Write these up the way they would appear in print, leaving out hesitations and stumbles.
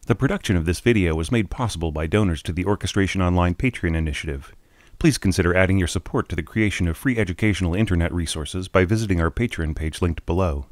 The production of this video was made possible by donors to the Orchestration Online Patreon initiative. Please consider adding your support to the creation of free educational internet resources by visiting our Patreon page linked below.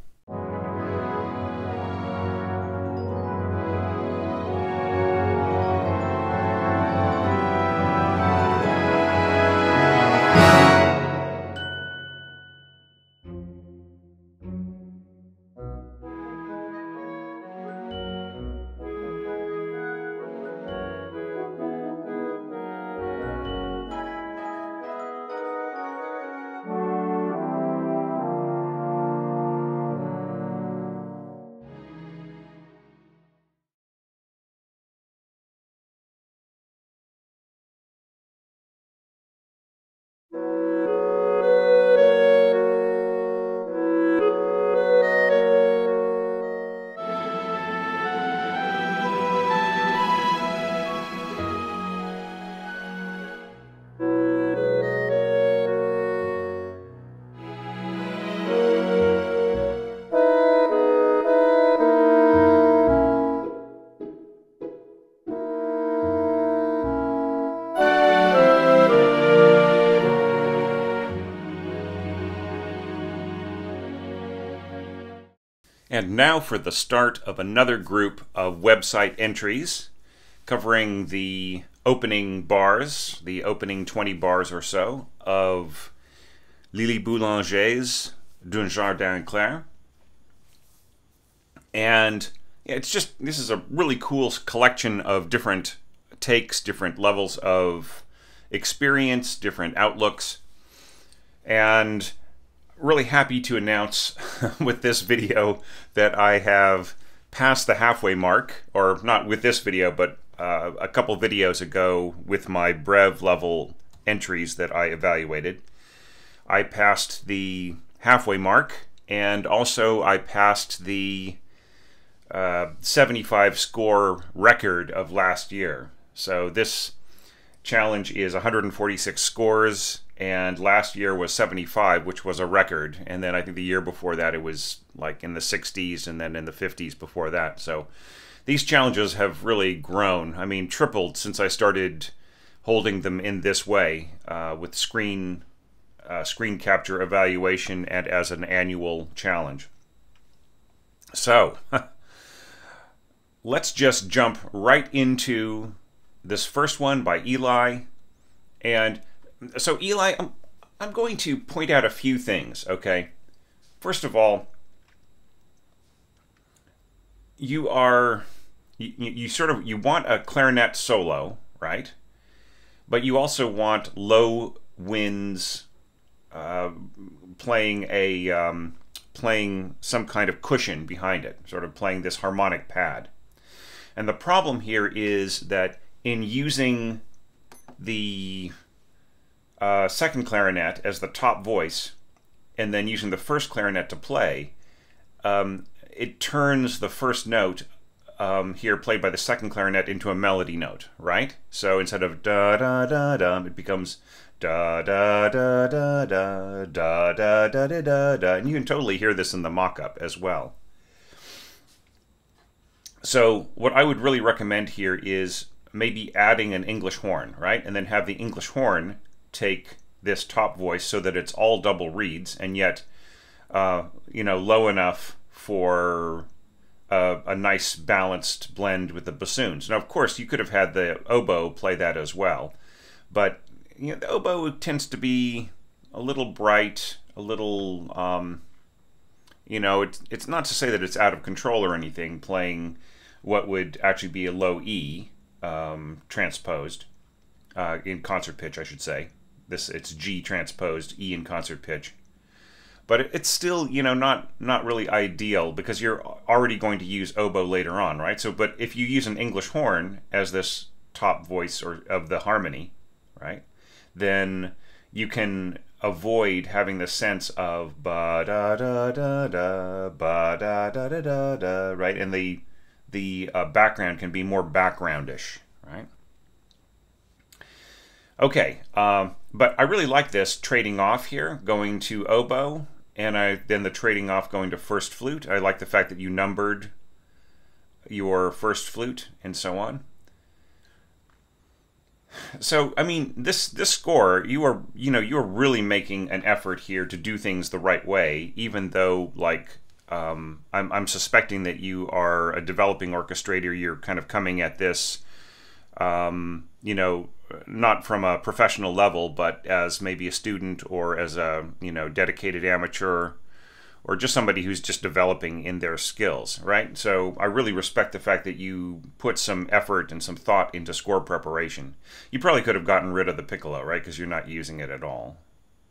And now for the start of another group of website entries covering the opening bars, the opening 20 bars or so of Lily Boulanger's D'un Jardin Clair. And it's just, this is a really cool collection of different takes, different levels of experience, different outlooks. And really happy to announce with this video that I have passed the halfway mark, or not with this video, but a couple videos ago with my Brev level entries that I evaluated. I passed the halfway mark, and also I passed the 75 score record of last year. So this challenge is 146 scores, and last year was 75, which was a record. And then I think the year before that it was like in the 60s, and then in the 50s before that. So these challenges have really grown. I mean, tripled since I started holding them in this way, with screen capture evaluation and as an annual challenge. So let's just jump right into this first one by Eli. And so Eli, I'm going to point out a few things, okay? First of all, you want a clarinet solo, right? But you also want low winds playing some kind of cushion behind it, sort of playing this harmonic pad. And the problem here is that in using the second clarinet as the top voice, and then using the first clarinet to play, it turns the first note here played by the second clarinet into a melody note, right? So instead of da da da da, it becomes da da da da da da da da da da da, and you can totally hear this in the mock-up as well. So what I would really recommend here is maybe adding an English horn, right? And then have the English horn take this top voice so that it's all double reeds, and yet low enough for a nice balanced blend with the bassoons. Now, of course, you could have had the oboe play that as well, but the oboe tends to be a little bright, a little it's not to say that it's out of control or anything, playing what would actually be a low E transposed in concert pitch, I should say. It's G transposed E in concert pitch, but it's still not really ideal because you're already going to use oboe later on, right? So, but if you use an English horn as this top voice or of the harmony, right, then you can avoid having the sense of ba da da da da ba da da da da da, right, and the background can be more backgroundish, right? Okay, but I really like this trading off here, going to oboe, and then the trading off going to first flute. I like the fact that you numbered your first flute, and so on. So, I mean, this score, you are really making an effort here to do things the right way, even though, like, I'm suspecting that you are a developing orchestrator. You're kind of coming at this, you know, not from a professional level, but as maybe a student or as a, you know, dedicated amateur, or just somebody who's just developing in their skills, right? So I really respect the fact that you put some effort and some thought into score preparation. You probably could have gotten rid of the piccolo, right? Because you're not using it at all.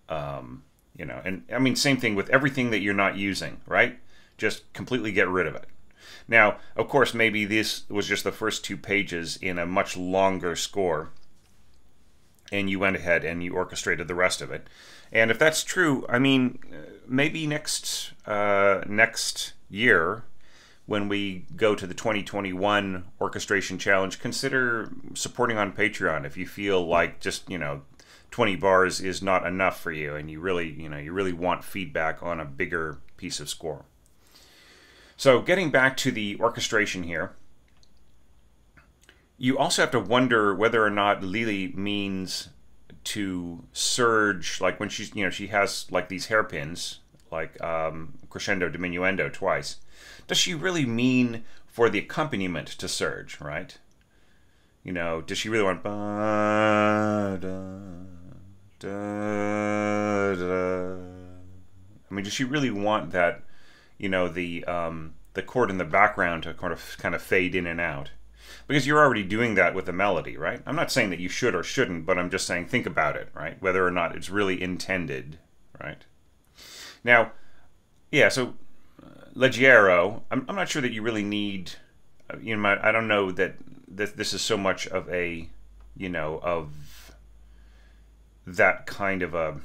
You know, and I mean, same thing with everything that you're not using, right? Just completely get rid of it. Now, of course, maybe this was just the first 2 pages in a much longer score, and you went ahead and you orchestrated the rest of it. And if that's true, I mean, maybe next year, when we go to the 2021 Orchestration Challenge, consider supporting on Patreon if you feel like just, you know, 20 bars is not enough for you, and you really, you know, you really want feedback on a bigger piece of score. So getting back to the orchestration here, you also have to wonder whether or not Lili means to surge, like when she's, you know, she has like these hairpins, like crescendo, diminuendo twice. Does she really mean for the accompaniment to surge, right? You know, does she really want ba, da, da, da? I mean, does she really want that, you know, the chord in the background to kind of fade in and out? Because you're already doing that with a melody, right? I'm not saying that you should or shouldn't, but I'm just saying think about it, right? Whether or not it's really intended, right? Now, yeah, so Leggero, I'm not sure that you really need, you know, I don't know that this is so much of a, you know, of that kind of a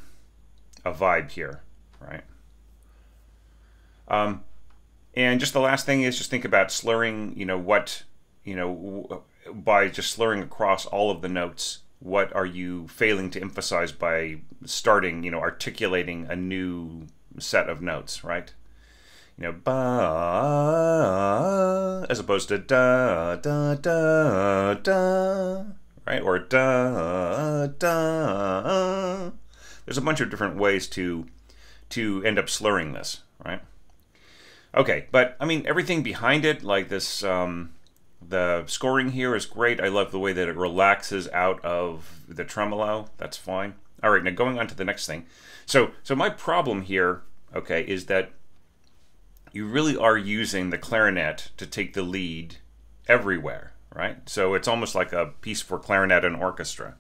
vibe here, right? And just the last thing is just think about slurring, you know, what, you know, by just slurring across all of the notes, what are you failing to emphasize by starting, you know, articulating a new set of notes, right? You know, ba, as opposed to da, da, da, da, right? Or da, da. There's a bunch of different ways to end up slurring this, right? Okay, but I mean, everything behind it, like this, the scoring here is great. I love the way that it relaxes out of the tremolo. That's fine. All right, now going on to the next thing. So my problem here, okay, is that you really are using the clarinet to take the lead everywhere, right? So it's almost like a piece for clarinet and orchestra.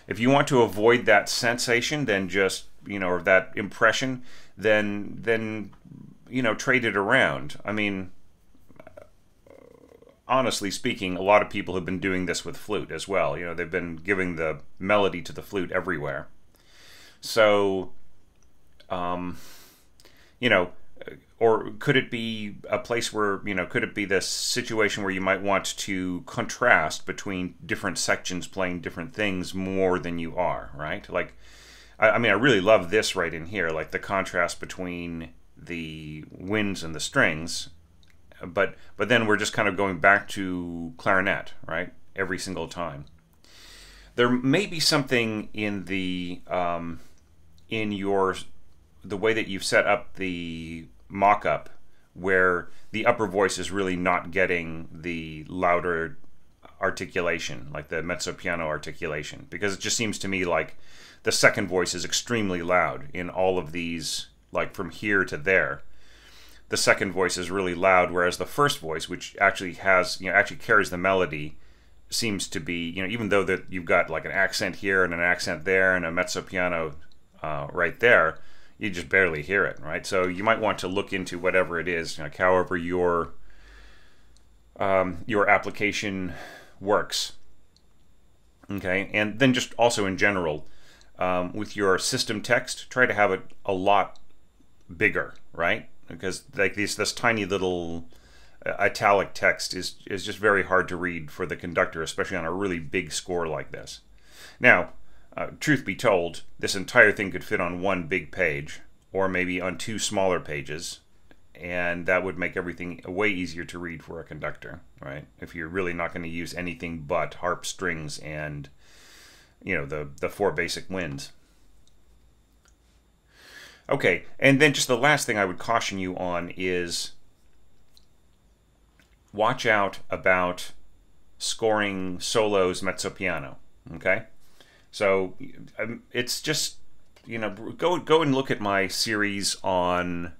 If you want to avoid that sensation, then just, you know, or that impression, then you know, trade it around. I mean, honestly speaking, a lot of people have been doing this with flute as well. You know, they've been giving the melody to the flute everywhere. So, you know, or could it be a place where, you know, could it be this situation where you might want to contrast between different sections playing different things more than you are, right? Like, I mean, I really love this right in here, like the contrast between the winds and the strings, but then we're just kind of going back to clarinet, right? Every single time. There may be something in the the way that you've set up the mock-up where the upper voice is really not getting the louder articulation, like the mezzo piano articulation, because it just seems to me like the second voice is extremely loud in all of these, like from here to there. The second voice is really loud, whereas the first voice, which actually has, you know, actually carries the melody, seems to be, you know, even though that you've got like an accent here and an accent there and a mezzo piano right there, you just barely hear it, right? So you might want to look into whatever it is, like however your application works. Okay, and then just also in general, with your system text, try to have it a lot bigger, right? Because like this tiny little italic text is just very hard to read for the conductor, especially on a really big score like this. Now, truth be told, this entire thing could fit on one big page, or maybe on two smaller pages, and that would make everything way easier to read for a conductor, right? If you're really not going to use anything but harp strings and, you know, the four basic winds. Okay, and then just the last thing I would caution you on is watch out about scoring solos mezzo piano, okay? So it's just, you know, go and look at my series on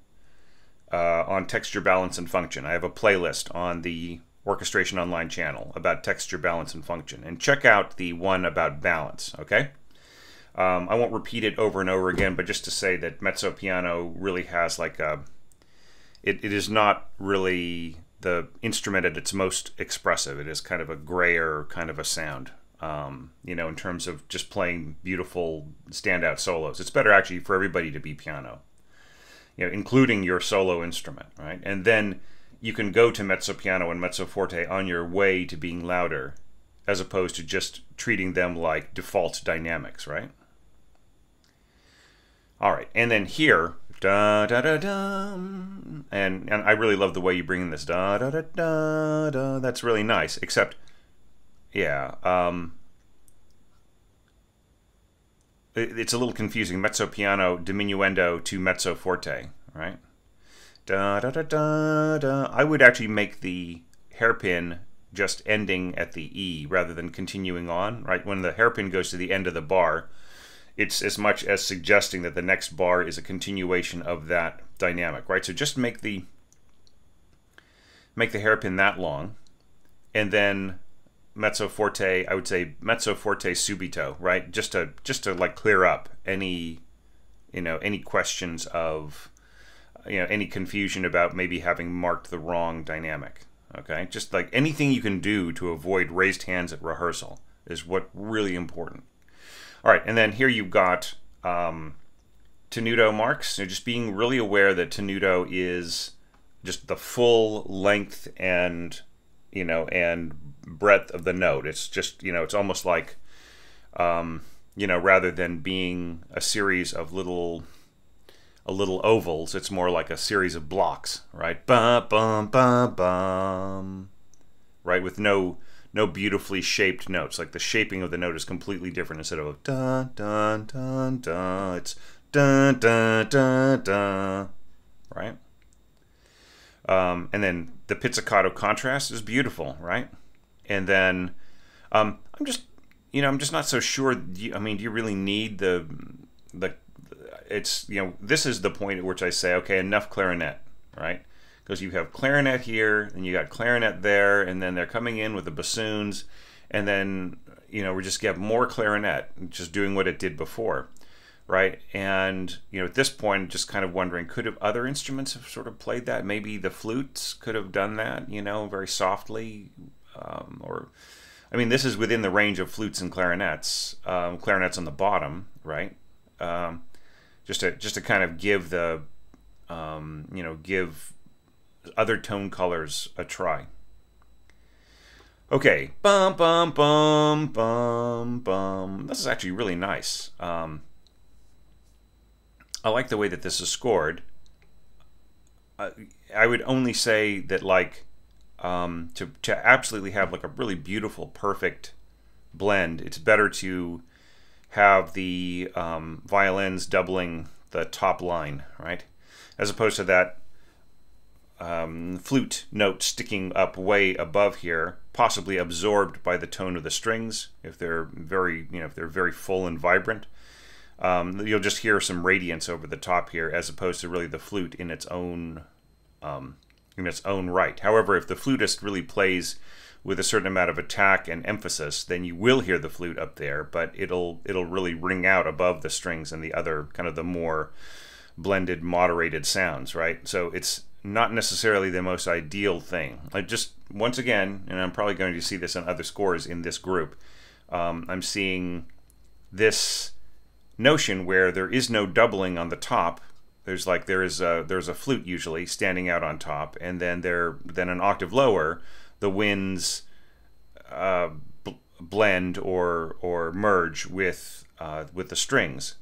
texture, balance, and function. I have a playlist on the Orchestration Online channel about texture, balance, and function, and check out the one about balance, okay? I won't repeat it over and over again, but just to say that mezzo piano really has like a, it is not really the instrument at its most expressive. It is kind of a grayer kind of a sound, you know, in terms of just playing beautiful standout solos. It's better actually for everybody to be piano, you know, including your solo instrument, right? And then you can go to mezzo piano and mezzo forte on your way to being louder, as opposed to just treating them like default dynamics, right? All right, and then here, da da da da, and I really love the way you bring in this da da da da da. That's really nice. Except, yeah, it's a little confusing. Mezzo piano diminuendo to mezzo forte, right? Da da da da da. I would actually make the hairpin just ending at the E rather than continuing on, right? When the hairpin goes to the end of the bar, it's as much as suggesting that the next bar is a continuation of that dynamic, right? So just make the hairpin that long, and then mezzo forte, I would say mezzo forte subito, right? Just to like clear up any, you know, any questions of, you know, any confusion about maybe having marked the wrong dynamic. Okay, just like anything you can do to avoid raised hands at rehearsal is what really important. All right, and then here you've got Tenuto Marks. So just being really aware that Tenuto is just the full length and, you know, and breadth of the note. It's just, you know, it's almost like, you know, rather than being a series of little ovals, it's more like a series of blocks, right? Bum bum bum bum, right? With no beautifully shaped notes. Like the shaping of the note is completely different. Instead of dun dun dun dun, it's dun dun dun dun, right? And then the pizzicato contrast is beautiful, right? And then I'm just not so sure. I mean, do you really need the it's, you know, this is the point at which I say, okay, enough clarinet, right? Because you have clarinet here, and you got clarinet there, and then they're coming in with the bassoons, and then, you know, we just get more clarinet, just doing what it did before, right? And, you know, at this point, just kind of wondering, could have other instruments have sort of played that? Maybe the flutes could have done that, you know, very softly, or, I mean, this is within the range of flutes and clarinets, clarinets on the bottom, right? Just to kind of give the, you know, give other tone colors a try. Okay, bum bum bum bum bum. This is actually really nice. I like the way that this is scored. I would only say that, like, to absolutely have like a really beautiful, perfect blend, it's better to have the violins doubling the top line, right? As opposed to that flute note sticking up way above here, possibly absorbed by the tone of the strings if they're very, you know, if they're very full and vibrant. You'll just hear some radiance over the top here, as opposed to really the flute in its own right. However, if the flutist really plays with a certain amount of attack and emphasis, then you will hear the flute up there, but it'll really ring out above the strings and the other kind of the more blended, moderated sounds, right? So it's not necessarily the most ideal thing. I just, once again, and I'm probably going to see this on other scores in this group, I'm seeing this notion where there is no doubling on the top. There's a flute usually standing out on top, and then an octave lower, the winds blend or merge with the strings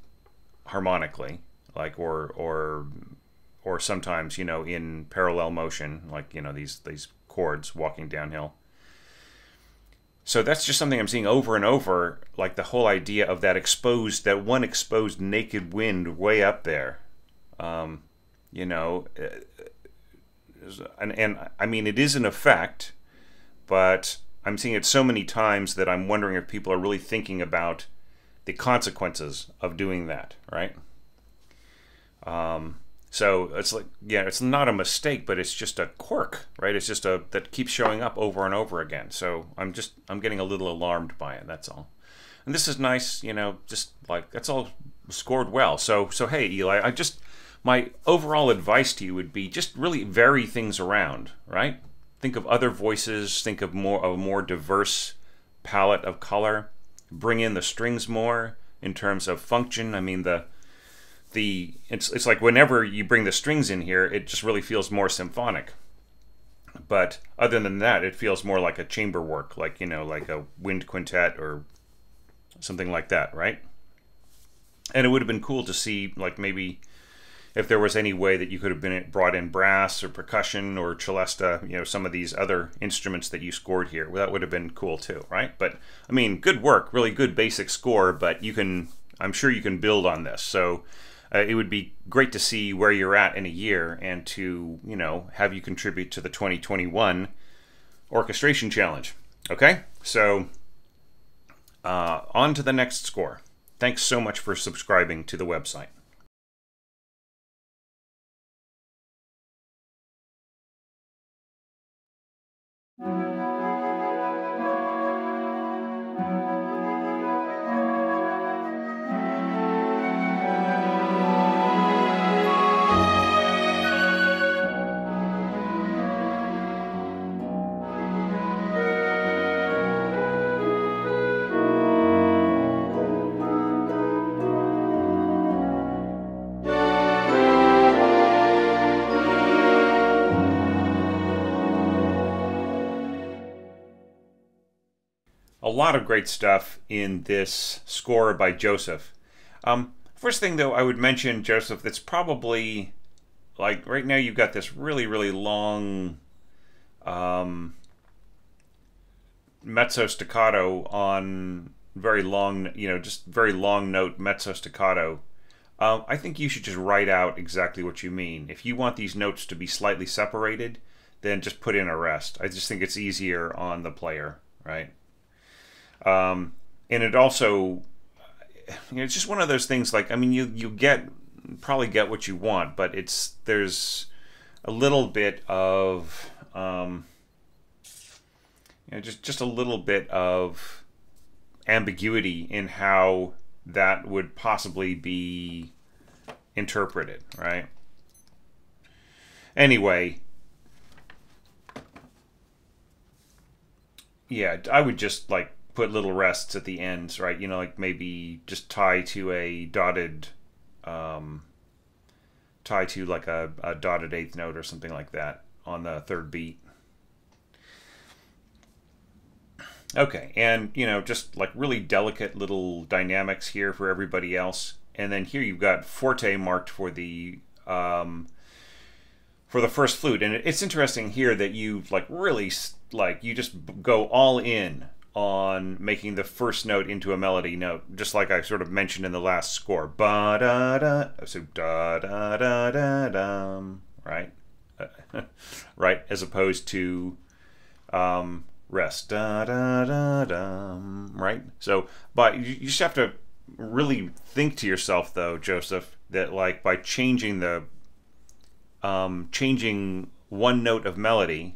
harmonically, like or or sometimes, you know, in parallel motion, like, you know, these chords walking downhill. So that's just something I'm seeing over and over, like the whole idea of that one exposed naked wind way up there. You know, and I mean, it is an effect, but I'm seeing it so many times that I'm wondering if people are really thinking about the consequences of doing that, right? So it's like, yeah, it's not a mistake, but it's just a quirk, right? It's just that keeps showing up over and over again. So I'm getting a little alarmed by it. That's all. And this is nice, you know, just like that's all scored well. So hey, Eli, my overall advice to you would be just really vary things around, right? Think of other voices. Think of a more diverse palette of color. Bring in the strings more in terms of function. I mean, it's like whenever you bring the strings in here, it just really feels more symphonic. But other than that, it feels more like a chamber work, like, you know, like a wind quintet or something like that, right? And it would have been cool to see, like, maybe if there was any way that you could have brought in brass or percussion or celesta, you know, some of these other instruments that you scored here. Well, that would have been cool too, right? But I mean, good work, really good basic score, but I'm sure you can build on this. So it would be great to see where you're at in a year and to, you know, have you contribute to the 2021 orchestration challenge. Okay, so on to the next score. Thanks so much for subscribing to the website. A lot of great stuff in this score by Joseph. First thing, though, I would mention, Joseph, that's probably, like, right now you've got this really, really long mezzo staccato on very long, you know, just very long note mezzo staccato. I think you should just write out exactly what you mean. If you want these notes to be slightly separated, then just put in a rest. I just think it's easier on the player, right? And it also, you know, it's just one of those things, like, I mean, you probably get what you want, but there's a little bit of, you know, just a little bit of ambiguity in how that would possibly be interpreted, right? Anyway, yeah, I would just, like, put little rests at the ends, right? You know, like maybe just tie to a dotted, like a dotted eighth note or something like that on the third beat. Okay, and, you know, just like really delicate little dynamics here for everybody else. And then here you've got forte marked for the first flute. And it's interesting here that you, like, really, like, you just go all in on making the first note into a melody note, just like I sort of mentioned in the last score. Ba da da, so da da da da dum, right? Right, as opposed to rest, da da da dum, right? So, but you just have to really think to yourself, though, Joseph, that, like, by changing changing one note of melody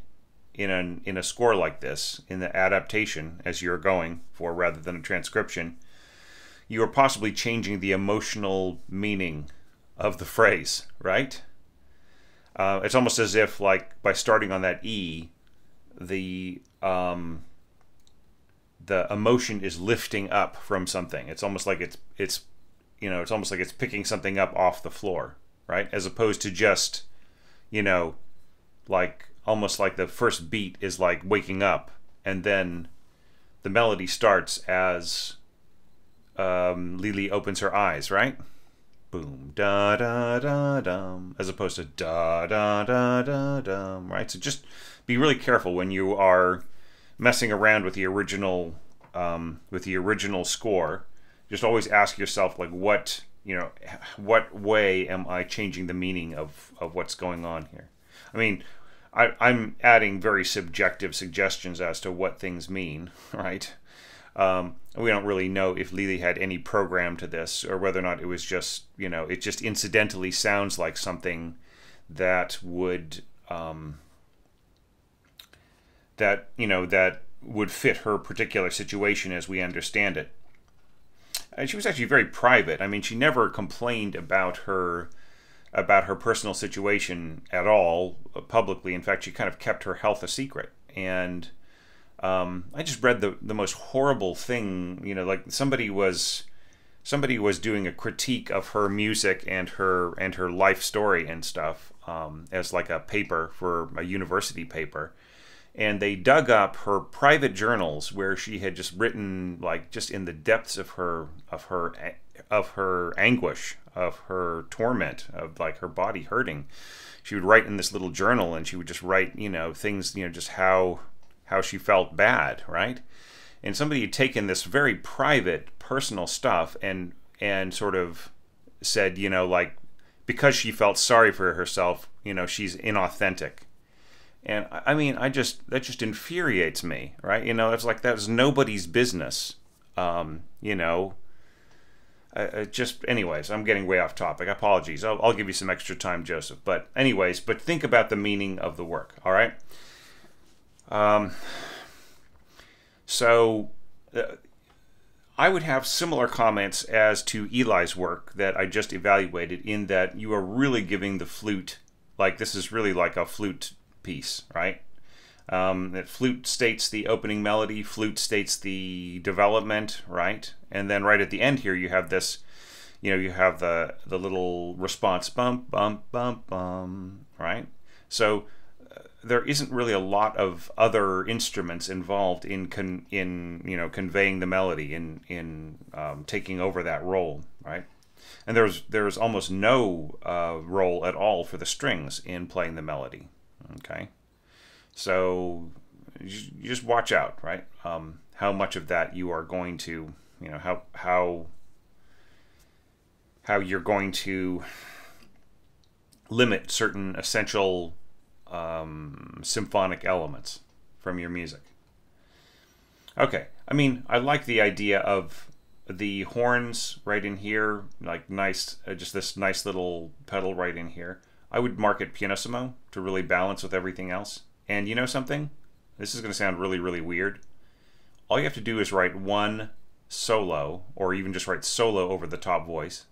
in a score like this, in the adaptation as you're going for rather than a transcription, you are possibly changing the emotional meaning of the phrase, right? It's almost as if, like, by starting on that E, the emotion is lifting up from something. It's almost like it's you know, it's almost like it's picking something up off the floor, right? As opposed to just, you know, like, almost like the first beat is like waking up, and then the melody starts as Lily opens her eyes, right? boom, da da da dum, as opposed to da da da da dum, right? So just be really careful when you are messing around with the original score. Just always ask yourself, like, what way am I changing the meaning of what's going on here? I mean, I'm adding very subjective suggestions as to what things mean, right? We don't really know if Lili had any program to this, or whether or not it was just, it just incidentally sounds like something that would that would fit her particular situation as we understand it. And she was actually very private. I mean, she never complained about her personal situation at all publicly. In fact, she kind of kept her health a secret. And I just read the most horrible thing. Like somebody was doing a critique of her music and her life story and stuff as like a paper for a university paper. And they dug up her private journals where she had just written, like, just in the depths of her anguish, of her torment, of like her body hurting. She would write in this little journal, and she would just write, things, just how she felt bad, right? And somebody had taken this very private, personal stuff and sort of said, like, because she felt sorry for herself, she's inauthentic. And I mean, that just infuriates me, right? It's like that's nobody's business. Anyways, I'm getting way off topic. Apologies. I'll give you some extra time, Joseph. But anyways, think about the meaning of the work. All right. So I would have similar comments as to Eli's work that I just evaluated, in that you are really giving the flute, like, this is really like a flute piece, right? That flute states the opening melody, flute states the development, right? And then right at the end here, you have this, you have the little response, bum bum bum bum, right? So there isn't really a lot of other instruments involved in conveying the melody, in taking over that role, right? And there's almost no role at all for the strings in playing the melody. Okay, so you just watch out, right? How much of that you are going to, how you're going to limit certain essential symphonic elements from your music. Okay, I mean, I like the idea of the horns right in here, like nice, just this nice little pedal right in here. I would mark it pianissimo to really balance with everything else. And you know something? This is going to sound really, really weird. All you have to do is write one solo, or even just write solo over the top voice.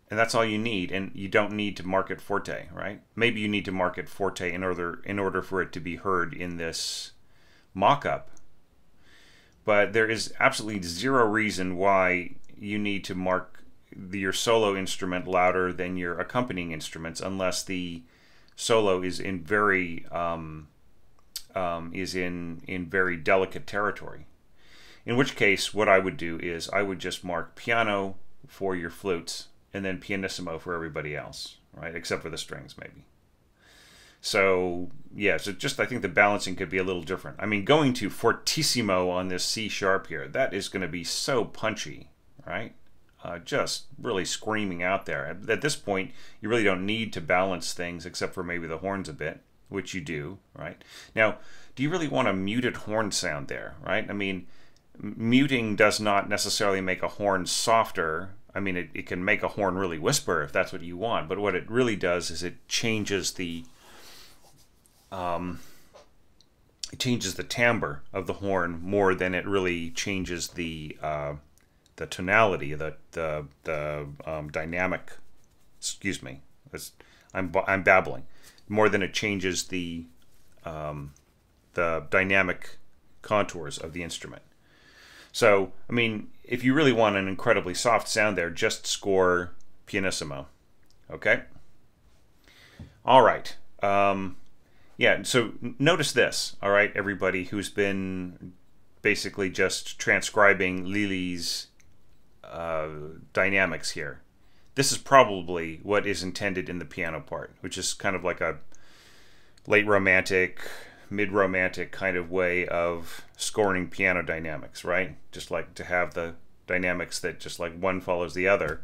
And that's all you need, and you don't need to mark it forte, right? Maybe you need to mark it forte in order for it to be heard in this mock-up. But there is absolutely zero reason why you need to mark your solo instrument louder than your accompanying instruments, unless the solo is in very very delicate territory. In which case, what I would do is I would just mark piano for your flutes, and then pianissimo for everybody else, right? Except for the strings, maybe. So yeah, so just I think the balancing could be a little different. I mean, going to fortissimo on this C sharp here, that is going to be so punchy, right? Just really screaming out there. At this point, you really don't need to balance things except for maybe the horns a bit, which you do, right? Now, do you really want a muted horn sound there, right? I mean, muting does not necessarily make a horn softer. I mean, it can make a horn really whisper if that's what you want, but what it really does is it changes the timbre of the horn more than it really changes the tonality, the dynamic. Excuse me, I'm babbling. More than it changes the dynamic contours of the instrument. So, I mean, if you really want an incredibly soft sound there, just score pianissimo. Okay. All right. Yeah. So notice this. All right, everybody who's been basically just transcribing Lili's dynamics here. This is probably what is intended in the piano part, which is kind of like a late romantic, mid-romantic kind of way of scoring piano dynamics, right? Just like to have the dynamics that just like one follows the other.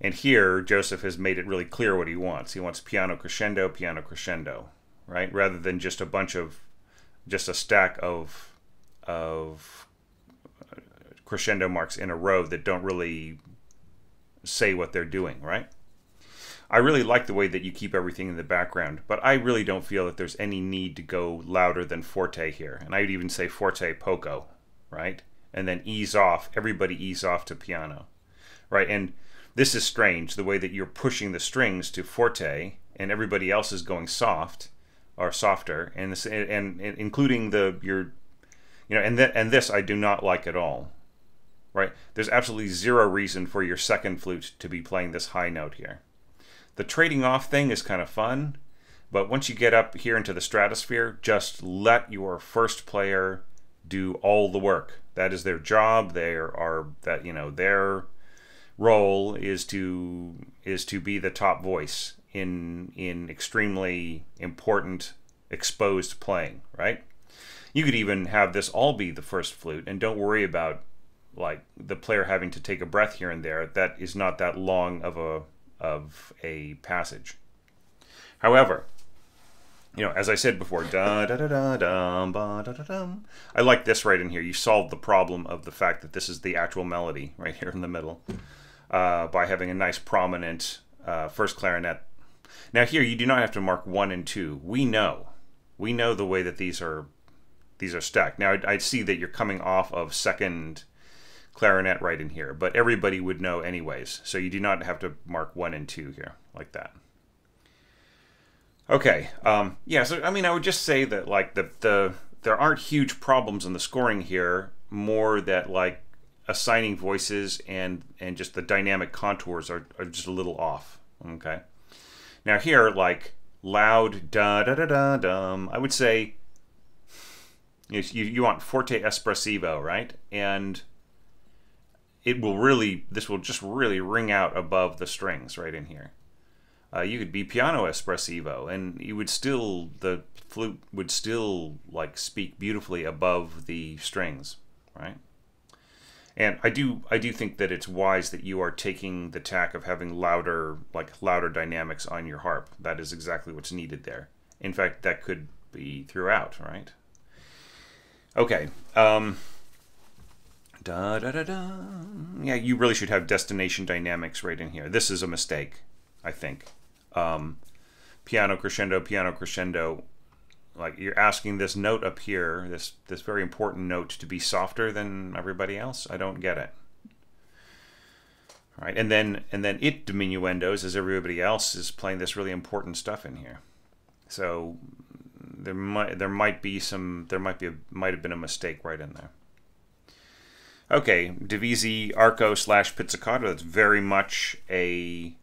And here, Joseph has made it really clear what he wants. He wants piano crescendo, right? Rather than just just a stack of crescendo marks in a row that don't really say what they're doing, right? I really like the way that you keep everything in the background, but I really don't feel that there's any need to go louder than forte here. And I would even say forte poco, right? And then ease off, everybody ease off to piano, right? And this is strange, the way that you're pushing the strings to forte and everybody else is going soft or softer, and this, and including this I do not like at all, right? There's absolutely zero reason for your second flute to be playing this high note here. The trading off thing is kind of fun, but once you get up here into the stratosphere, just let your first player do all the work. That is their job. Their role is to be the top voice in extremely important exposed playing, right? You could even have this all be the first flute and don't worry about like the player having to take a breath here and there. That is not that long of a passage. However, as I said before, da da da da dum ba da da dum. I like this right in here. You solved the problem of the fact that this is the actual melody right here in the middle by having a nice prominent first clarinet. Now here you do not have to mark 1 and 2. We know the way that these are stacked. Now I see that you're coming off of second clarinet right in here, but everybody would know anyways, so you do not have to mark 1 and 2 here like that. Okay, yeah, so I mean I would just say that like there aren't huge problems in the scoring here, more that like assigning voices and just the dynamic contours are just a little off. Okay, now here like loud da da da da dum, I would say you want forte espressivo, right? And this will just really ring out above the strings right in here. You could be piano espressivo, and the flute would still like speak beautifully above the strings, right? And I do think that it's wise that you are taking the tack of having louder dynamics on your harp. That is exactly what's needed there. In fact, that could be throughout, right? Okay. Da da da da. Yeah, you really should have destination dynamics right in here. This is a mistake, I think. Piano crescendo. Like you're asking this note up here, this very important note, to be softer than everybody else. I don't get it. All right, and then it diminuendos as everybody else is playing this really important stuff in here. So there might have been a mistake right in there. Okay, divisi arco / pizzicato. That's very much a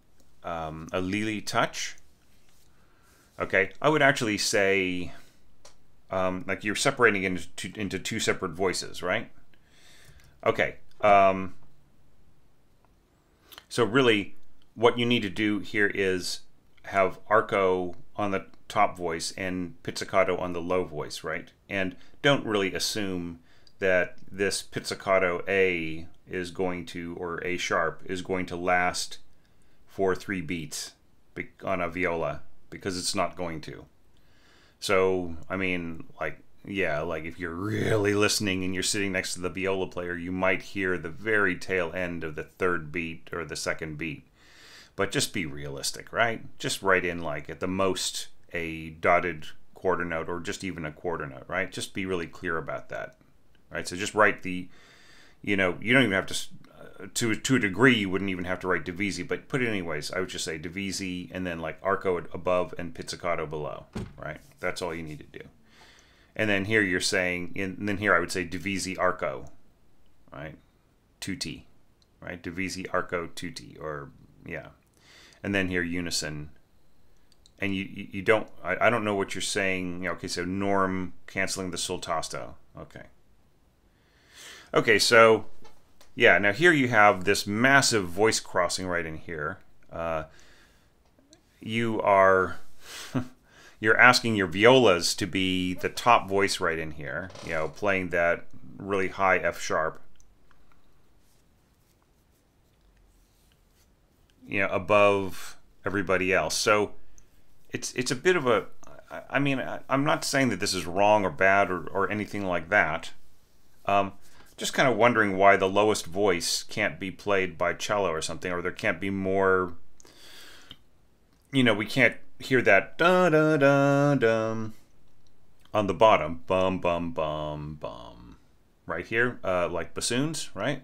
Lili touch. Okay, I would actually say like you're separating into two separate voices, right? Okay, so really what you need to do here is have arco on the top voice and pizzicato on the low voice, right? And don't really assume that this pizzicato A is going to, or A sharp, is going to last for 3 beats on a viola, because it's not going to. So, I mean, like, yeah, like if you're really listening and you're sitting next to the viola player, you might hear the very tail end of the 3rd beat or the 2nd beat. But just be realistic, right? Just write in, like, at the most a dotted quarter note, or just even a quarter note, right? Just be really clear about that, right? So just write the, you don't even have to a degree, you wouldn't even have to write divisi, but put it anyways. I would just say divisi and then like arco above and pizzicato below, right? That's all you need to do. And then here you're saying, and then here I would say divisi arco, right? Tutti, right? Divisi arco tutti, or yeah. And then here unison. And you don't, I don't know what you're saying. Okay, so norm canceling the sul tasto. Okay. Okay, so yeah, now here you have this massive voice crossing right in here. You are you're asking your violas to be the top voice right in here, you know, playing that really high F sharp, you know, above everybody else. So it's a bit of a, I mean, I'm not saying that this is wrong or bad or anything like that. Just kind of wondering why the lowest voice can't be played by cello or something, or there can't be more, you know, we can't hear that da da da dum on the bottom, bum bum bum bum, right here, like bassoons, right?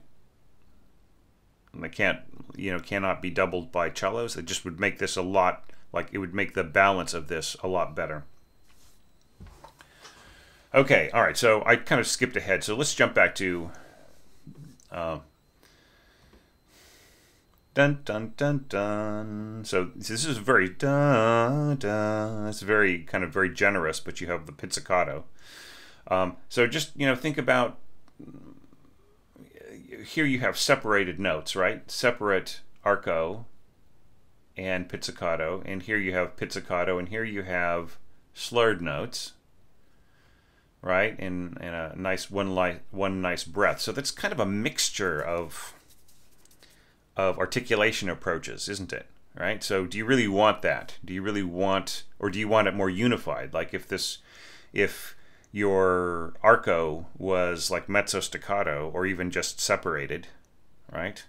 And they can't, you know, cannot be doubled by cellos. It just would make this a lot, like it would make the balance of this a lot better. Okay, all right, so I kind of skipped ahead, so let's jump back to dun dun dun dun. So this is very dun dun. It's very kind of very generous, but you have the pizzicato. So just, you know, think about, here you have separated notes, right? Separate arco and pizzicato, and here you have pizzicato, and here you have slurred notes, right? In a nice one nice breath. So that's kind of a mixture of articulation approaches, isn't it? Right? So do you really want that? Do you really want, or do you want it more unified? Like if your arco was like mezzo staccato, or even just separated, right?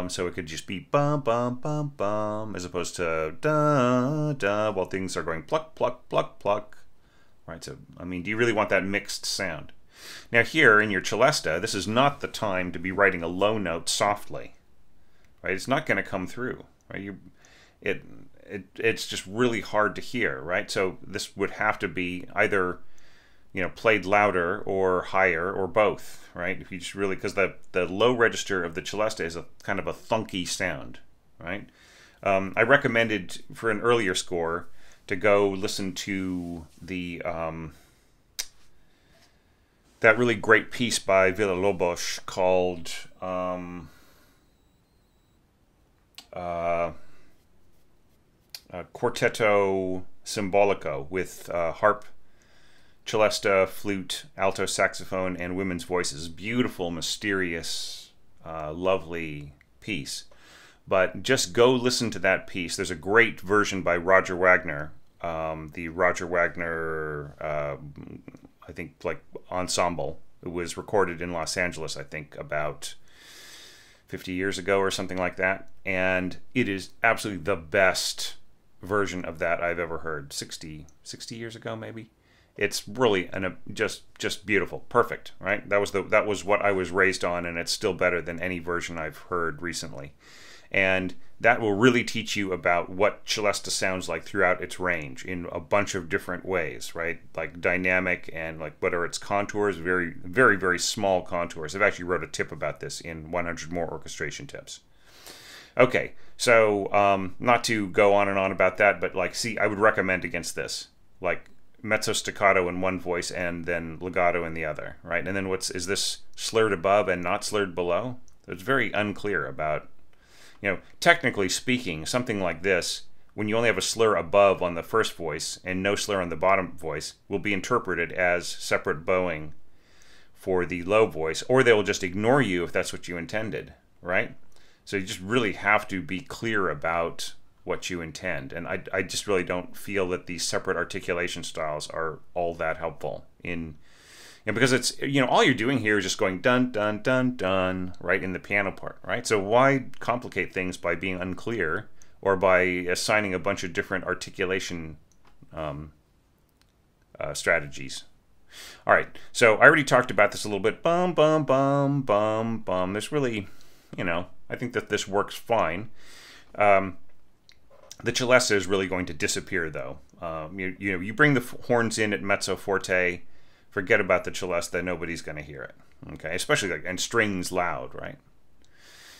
So it could just be bum bum bum bum, as opposed to da da, while things are going pluck pluck pluck pluck, right? So I mean, do you really want that mixed sound? Now here in your celesta, this is not the time to be writing a low note softly, right? It's not going to come through, right? It's just really hard to hear, right? So this would have to be either, you know, played louder or higher or both, right? If you just really, because the low register of the celesta is a kind of a thunky sound, right? I recommended for an earlier score to go listen to the that really great piece by Villalobos called Quartetto Symbolico, with harp, celesta, flute, alto saxophone, and women's voices. Beautiful, mysterious, lovely piece. But just go listen to that piece. There's a great version by Roger Wagner, the Roger Wagner, I think, like ensemble. It was recorded in Los Angeles, I think, about 50 years ago or something like that. And it is absolutely the best version of that I've ever heard. 60 years ago, maybe. It's really just beautiful, perfect, right? That was what I was raised on, and it's still better than any version I've heard recently. And that will really teach you about what celesta sounds like throughout its range in a bunch of different ways, right? Like dynamic, and like what are its contours, very, very, very small contours. I've actually wrote a tip about this in 100 More Orchestration Tips. Okay, so not to go on and on about that, but like, see, I would recommend against this, like mezzo staccato in one voice and then legato in the other, right? And then is this slurred above and not slurred below? It's very unclear about, you know, technically speaking, something like this, when you only have a slur above on the first voice and no slur on the bottom voice, will be interpreted as separate bowing for the low voice, or they will just ignore you if that's what you intended, right? So you just really have to be clear about what you intend. And I just really don't feel that these separate articulation styles are all that helpful in, you know, because it's, you know, all you're doing here is just going dun dun dun dun right in the piano part, right? So why complicate things by being unclear or by assigning a bunch of different articulation strategies? All right, so I already talked about this a little bit. Bum bum bum bum bum. There's really, you know, I think that this works fine. The celesta is really going to disappear, though. You know, you bring the horns in at Mezzo Forte, forget about the celesta, nobody's going to hear it. Okay, especially like, and strings loud, right?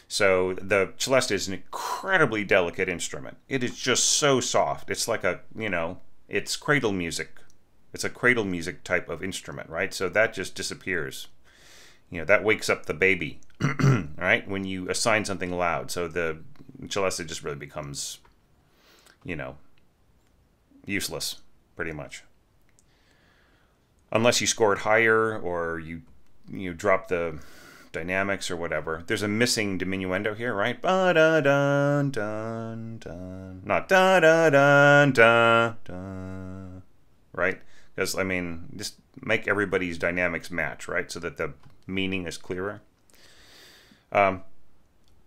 So the celesta is an incredibly delicate instrument. It is just so soft. It's like a, you know, it's cradle music. It's a cradle music type of instrument, right? So that just disappears that wakes up the baby, right? When you assign something loud. So the celesta just really becomes, useless, pretty much. Unless you score it higher or you drop the dynamics or whatever. There's a missing diminuendo here, right? Ba-da-dun, dun, dun. Not da-da-dun, dun, dun. Right? Because, just make everybody's dynamics match, right? So that the meaning is clearer.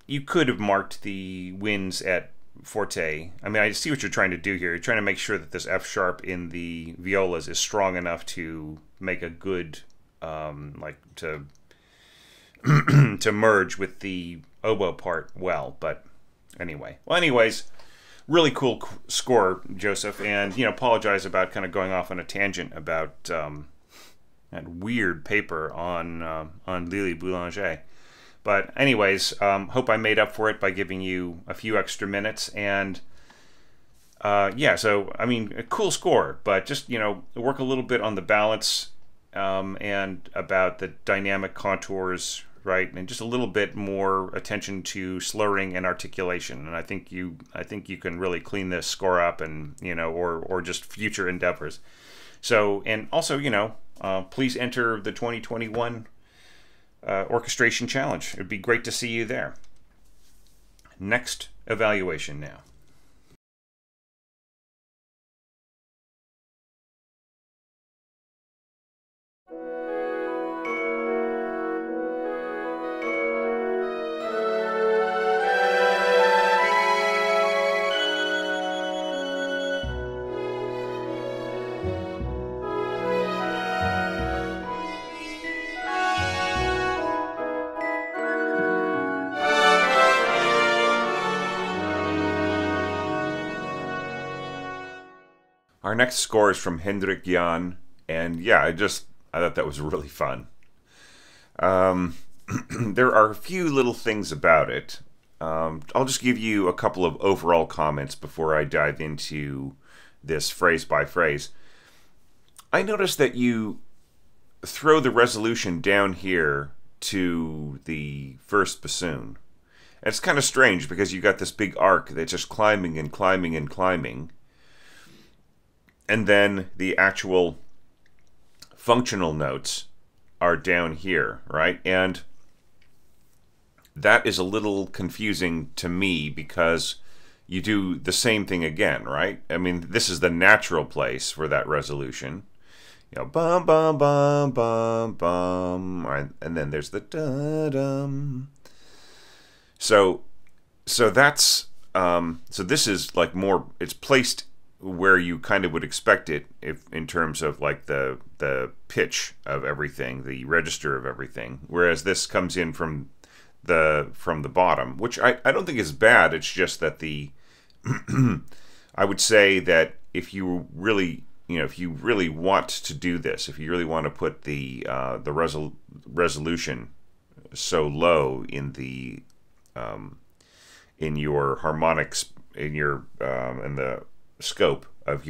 You could have marked the winds at forte. I see what you're trying to do here. You're trying to make sure that this F sharp in the violas is strong enough to make a good, to merge with the oboe part well. But anyway. Well, anyways, really cool score, Joseph. And, apologize about kind of going off on a tangent about that weird paper on Lily Boulanger. But anyways, hope I made up for it by giving you a few extra minutes. And yeah, so, a cool score. But just, work a little bit on the balance and about the dynamic contours, right? And just a little bit more attention to slurring and articulation. And I think you can really clean this score up and, or just future endeavors. So, and also, please enter the 2021 orchestration challenge. It'd be great to see you there. Next evaluation now. Our next score is from Hendrik Jan, and yeah, I thought that was really fun. There are a few little things about it. I'll just give you a couple of overall comments before I dive into this phrase by phrase. I noticed that you throw the resolution down here to the first bassoon. And it's kind of strange because you got this big arc that's just climbing and climbing and climbing. And then the actual functional notes are down here, right? And that is a little confusing to me because you do the same thing again, right? This is the natural place for that resolution. Bum, bum, bum, bum, bum, right? And then there's the da-dum. So that's, so this is like more, it's placed where you kind of would expect it if in terms of like the pitch of everything, the register of everything, whereas this comes in from the bottom, which I don't think is bad. It's just that the I would say that if you really want to do this, if you really want to put the resolution so low in the in your harmonics, in the scope of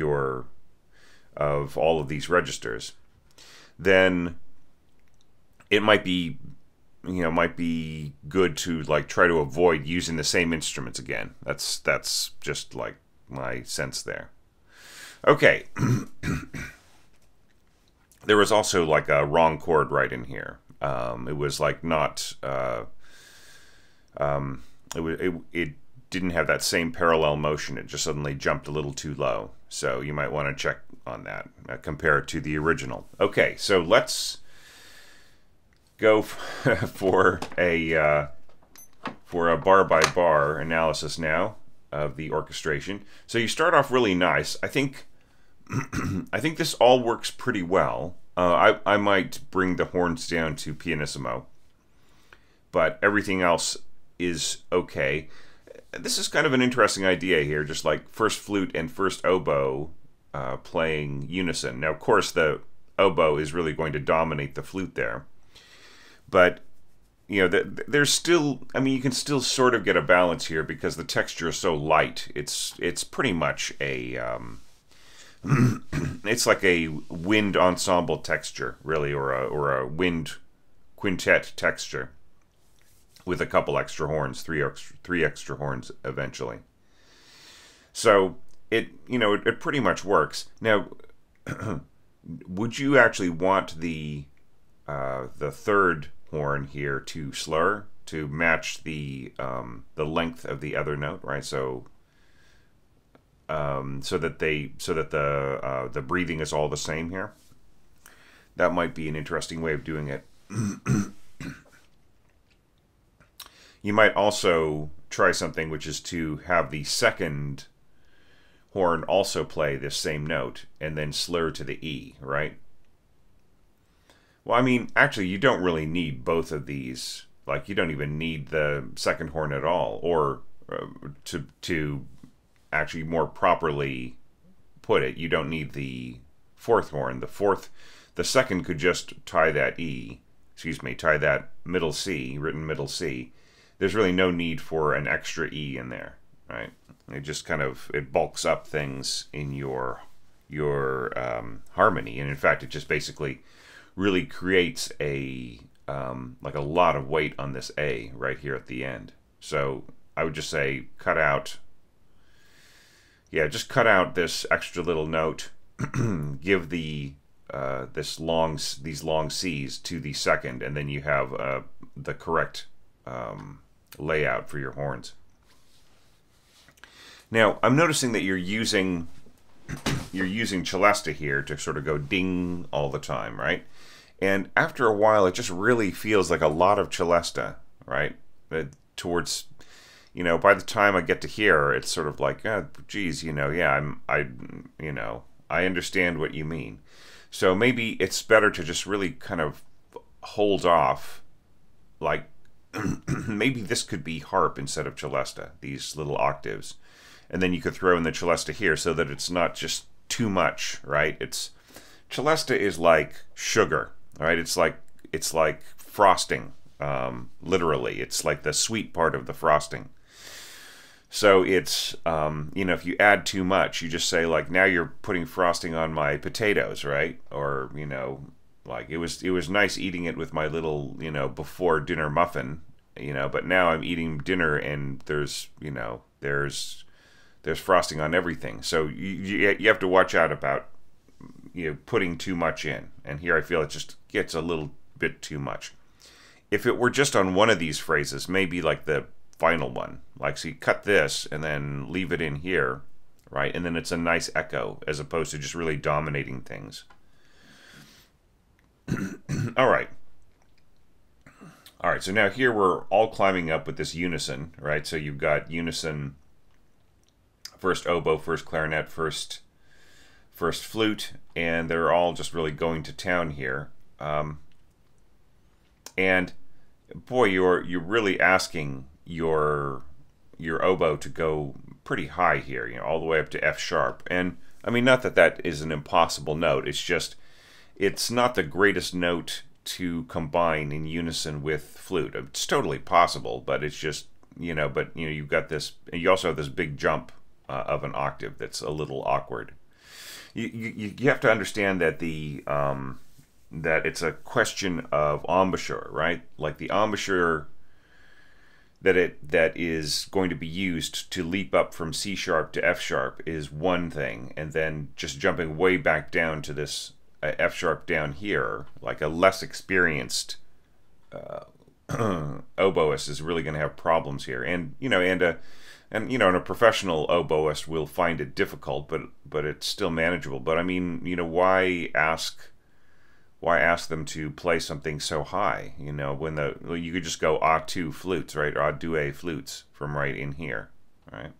all of these registers, then it might be good to like try to avoid using the same instruments again. That's just like my sense there. Okay. There was also like a wrong chord right in here. It was like not it didn't have that same parallel motion. It just suddenly jumped a little too low. So you might want to check on that, compare it to the original. Okay, so let's go for a bar by bar analysis now of the orchestration. So you start off really nice. I think this all works pretty well. I might bring the horns down to pianissimo, but everything else is okay. This is kind of an interesting idea here, just like first flute and first oboe playing unison. Now, of course, the oboe is really going to dominate the flute there, but there's still, you can still sort of get a balance here because the texture is so light. It's pretty much a it's like a wind ensemble texture, really, or a wind quintet texture with a couple extra horns, three extra horns eventually. So it pretty much works. Now, would you actually want the third horn here to slur to match the length of the other note, right? So so that the breathing is all the same here. That might be an interesting way of doing it. You might also try something which is to have the second horn also play this same note and then slur to the E, right? Well, I mean, actually, you don't really need both of these. Like, you don't even need the second horn at all, or to actually more properly put it, you don't need the fourth horn. The second could just tie that E, tie that middle C, written middle C. There's really no need for an extra E in there, right? It just kind of, it bulks up things in your harmony, and in fact, it just basically really creates a like a lot of weight on this A right here at the end. So I would just say just cut out this extra little note, give these long C's to the second, and then you have the correct layout for your horns. Now, I'm noticing that you're using celesta here to sort of go ding all the time, right? And after a while, it just really feels like a lot of celesta, right? Towards, by the time I get to here, it's sort of like, geez, I understand what you mean. So maybe it's better to just really kind of hold off, like, maybe this could be harp instead of celesta, these little octaves. And then you could throw in the celesta here so that it's not just too much, right? Celesta is like sugar, right? It's like frosting, literally. It's like the sweet part of the frosting. So it's, if you add too much, you just say, like, now you're putting frosting on my potatoes, right? Or, like, it was nice eating it with my little, before dinner muffin, but now I'm eating dinner and there's frosting on everything. So you have to watch out about putting too much in. And here I feel it just gets a little bit too much. If it were just on one of these phrases, maybe like the final one, like, so you cut this and then leave it in here, right? And then it's a nice echo as opposed to just really dominating things. All right, so now here we're all climbing up with this unison, right? So you've got unison, first oboe, first clarinet, first flute, and they're all just really going to town here. And boy, you're really asking your oboe to go pretty high here, all the way up to F sharp. And I mean, not that that is an impossible note. It's just, it's not the greatest note to combine in unison with flute. It's totally possible, but it's just, you've got this, and you also have this big jump of an octave that's a little awkward. You have to understand that that it's a question of embouchure, right? Like the embouchure that is going to be used to leap up from C sharp to F sharp is one thing, and then just jumping way back down to this F sharp down here, like a less experienced oboist is really going to have problems here, and a professional oboist will find it difficult, but it's still manageable. But I mean, why ask them to play something so high? When you could just go A2 flutes, right, or A2 flutes from right in here, right?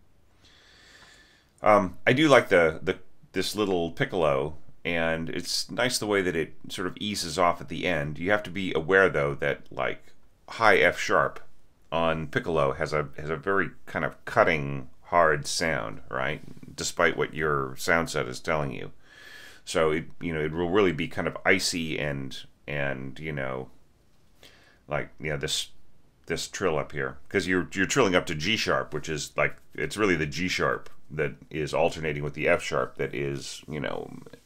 I do like this little piccolo, and it's nice the way that it sort of eases off at the end. You have to be aware though that like high F sharp on piccolo has a very kind of cutting hard sound, right? Despite what your sound set is telling you. So it will really be kind of icy and this trill up here, because you're trilling up to G sharp, which is like, it's really the G sharp that is alternating with the F sharp that is,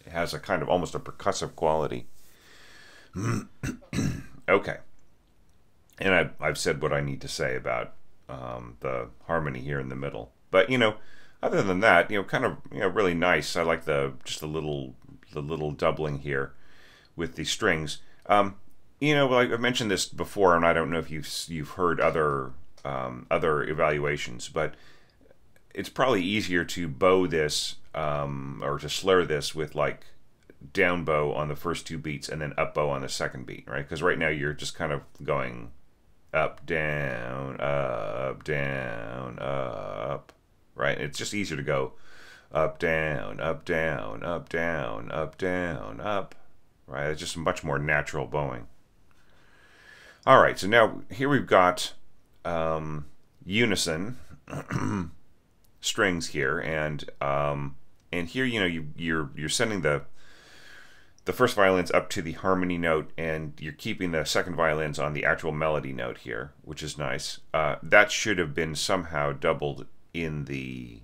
has a kind of almost a percussive quality. Okay. And I've said what I need to say about the harmony here in the middle. But other than that, kind of really nice. I like the little doubling here with the strings. Well, I've mentioned this before, and I don't know if you've heard other evaluations, but it's probably easier to bow this or to slur this with like down bow on the first two beats and then up bow on the second beat, right? Because right now you're just kind of going up, down, up, right? It's just easier to go up, down, up, down, up, down, up, down, up, right? It's just much more natural bowing. All right, so now here we've got unison strings here, and here you're sending the first violins up to the harmony note, and you're keeping the second violins on the actual melody note here, which is nice. That should have been somehow doubled in the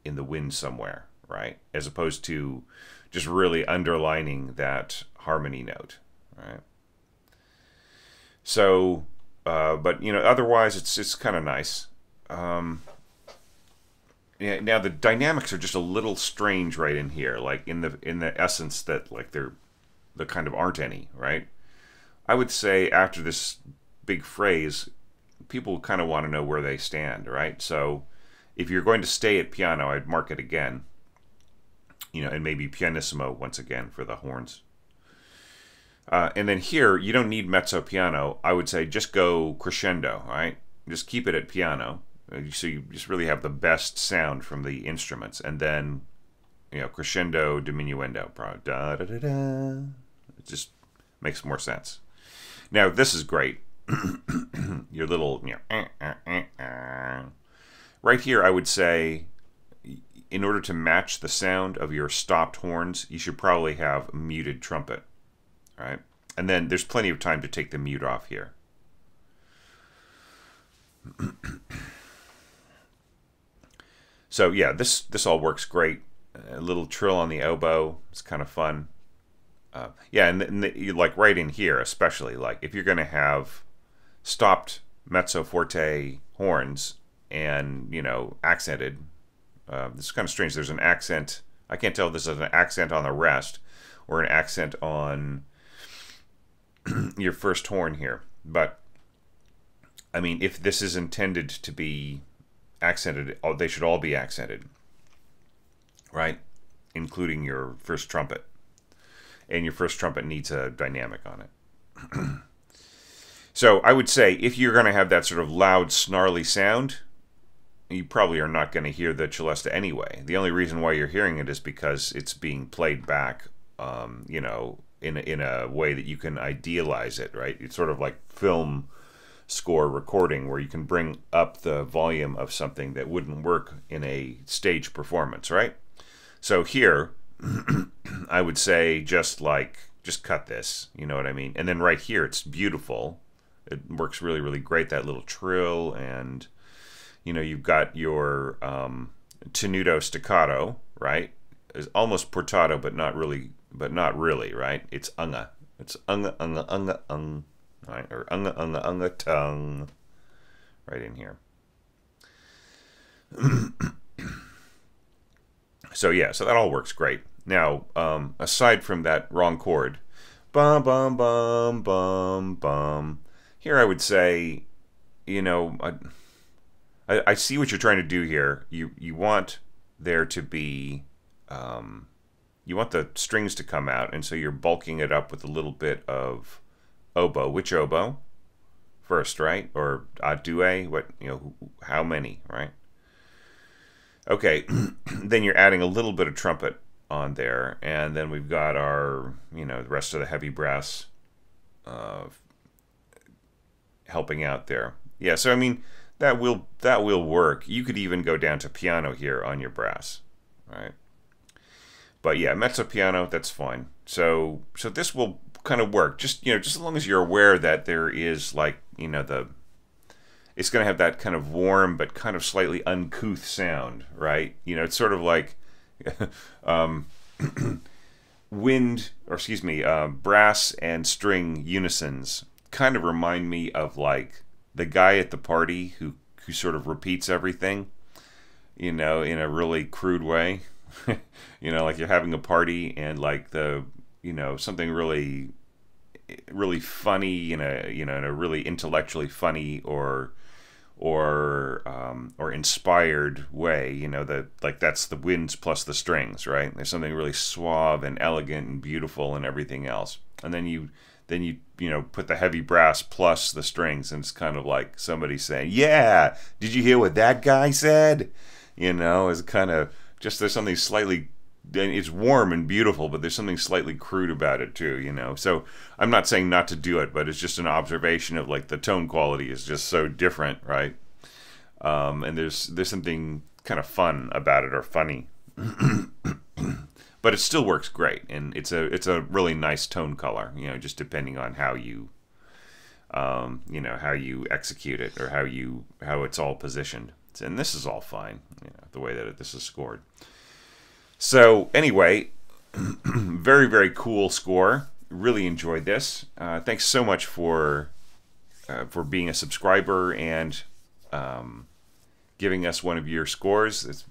wind somewhere, right? As opposed to just really underlining that harmony note, right? So, but otherwise it's kind of nice. Yeah, now the dynamics are just a little strange right in here, like in the essence that like there kind of aren't any, right? I would say after this big phrase, people kind of want to know where they stand, right? So if you're going to stay at piano, I'd mark it again, and maybe pianissimo once again for the horns. And then here, you don't need mezzo piano. I would say just go crescendo, right? Just keep it at piano. So you just really have the best sound from the instruments. And then, crescendo, diminuendo. Da, da, da, da. It just makes more sense. Now, this is great. Your little, right here, I would say, in order to match the sound of your stopped horns, you should probably have muted trumpet. Right? And then there's plenty of time to take the mute off here. So yeah, this all works great. A little trill on the oboe, it's kind of fun. Yeah, and like right in here, especially like if you're going to have stopped mezzo forte horns and accented. This is kind of strange. There's an accent. I can't tell if this is an accent on the rest or an accent on your first horn here, but I mean, if this is intended to be accented, they should all be accented, right? Including your first trumpet, and your first trumpet needs a dynamic on it. So I would say if you're going to have that sort of loud, snarly sound, you probably are not going to hear the celesta anyway. The only reason why you're hearing it is because it's being played back, in a way that you can idealize it, right? It's sort of like film score recording where you can bring up the volume of something that wouldn't work in a stage performance, right? So here, I would say just cut this, you know what I mean? And then right here, it's beautiful. It works really, really great, that little trill, and you've got your tenuto staccato, right? It's almost portato, but not really, right? It's unga. It's unga, unga, unga, ung, right? Or unga, unga, unga, tongue, right in here. So yeah, so that all works great. Now, aside from that wrong chord, bum, bum, bum, bum, bum, here I would say, I see what you're trying to do here. You want there to be, you want the strings to come out, and so you're bulking it up with a little bit of oboe. Which oboe? First, right? Or a due? What? How many? Right? Okay. Then you're adding a little bit of trumpet on there, and then we've got our, the rest of the heavy brass helping out there. Yeah. So I mean, that will work. You could even go down to piano here on your brass, right? But yeah, mezzo piano, that's fine. So this will kind of work. Just just as long as you're aware that there is it's going to have that kind of warm but kind of slightly uncouth sound, right? It's sort of like brass and string unisons kind of remind me of like the guy at the party who sort of repeats everything, in a really crude way. Like you're having a party and like something really really funny in a really intellectually funny or inspired way, that's the winds plus the strings, right? There's something really suave and elegant and beautiful and everything else, and then you put the heavy brass plus the strings, and it's kind of like somebody saying, yeah, did you hear what that guy said? It's kind of just, there's something slightly, it's warm and beautiful, but there's something slightly crude about it too, so I'm not saying not to do it, but it's just an observation of like the tone quality is just so different, right? And there's something kind of fun about it, or funny. But it still works great, and it's a really nice tone color, just depending on how you how you execute it, or how it's all positioned. And this is all fine, the way that this is scored. So anyway, very, very cool score. Really enjoyed this. Thanks so much for being a subscriber and giving us one of your scores. It's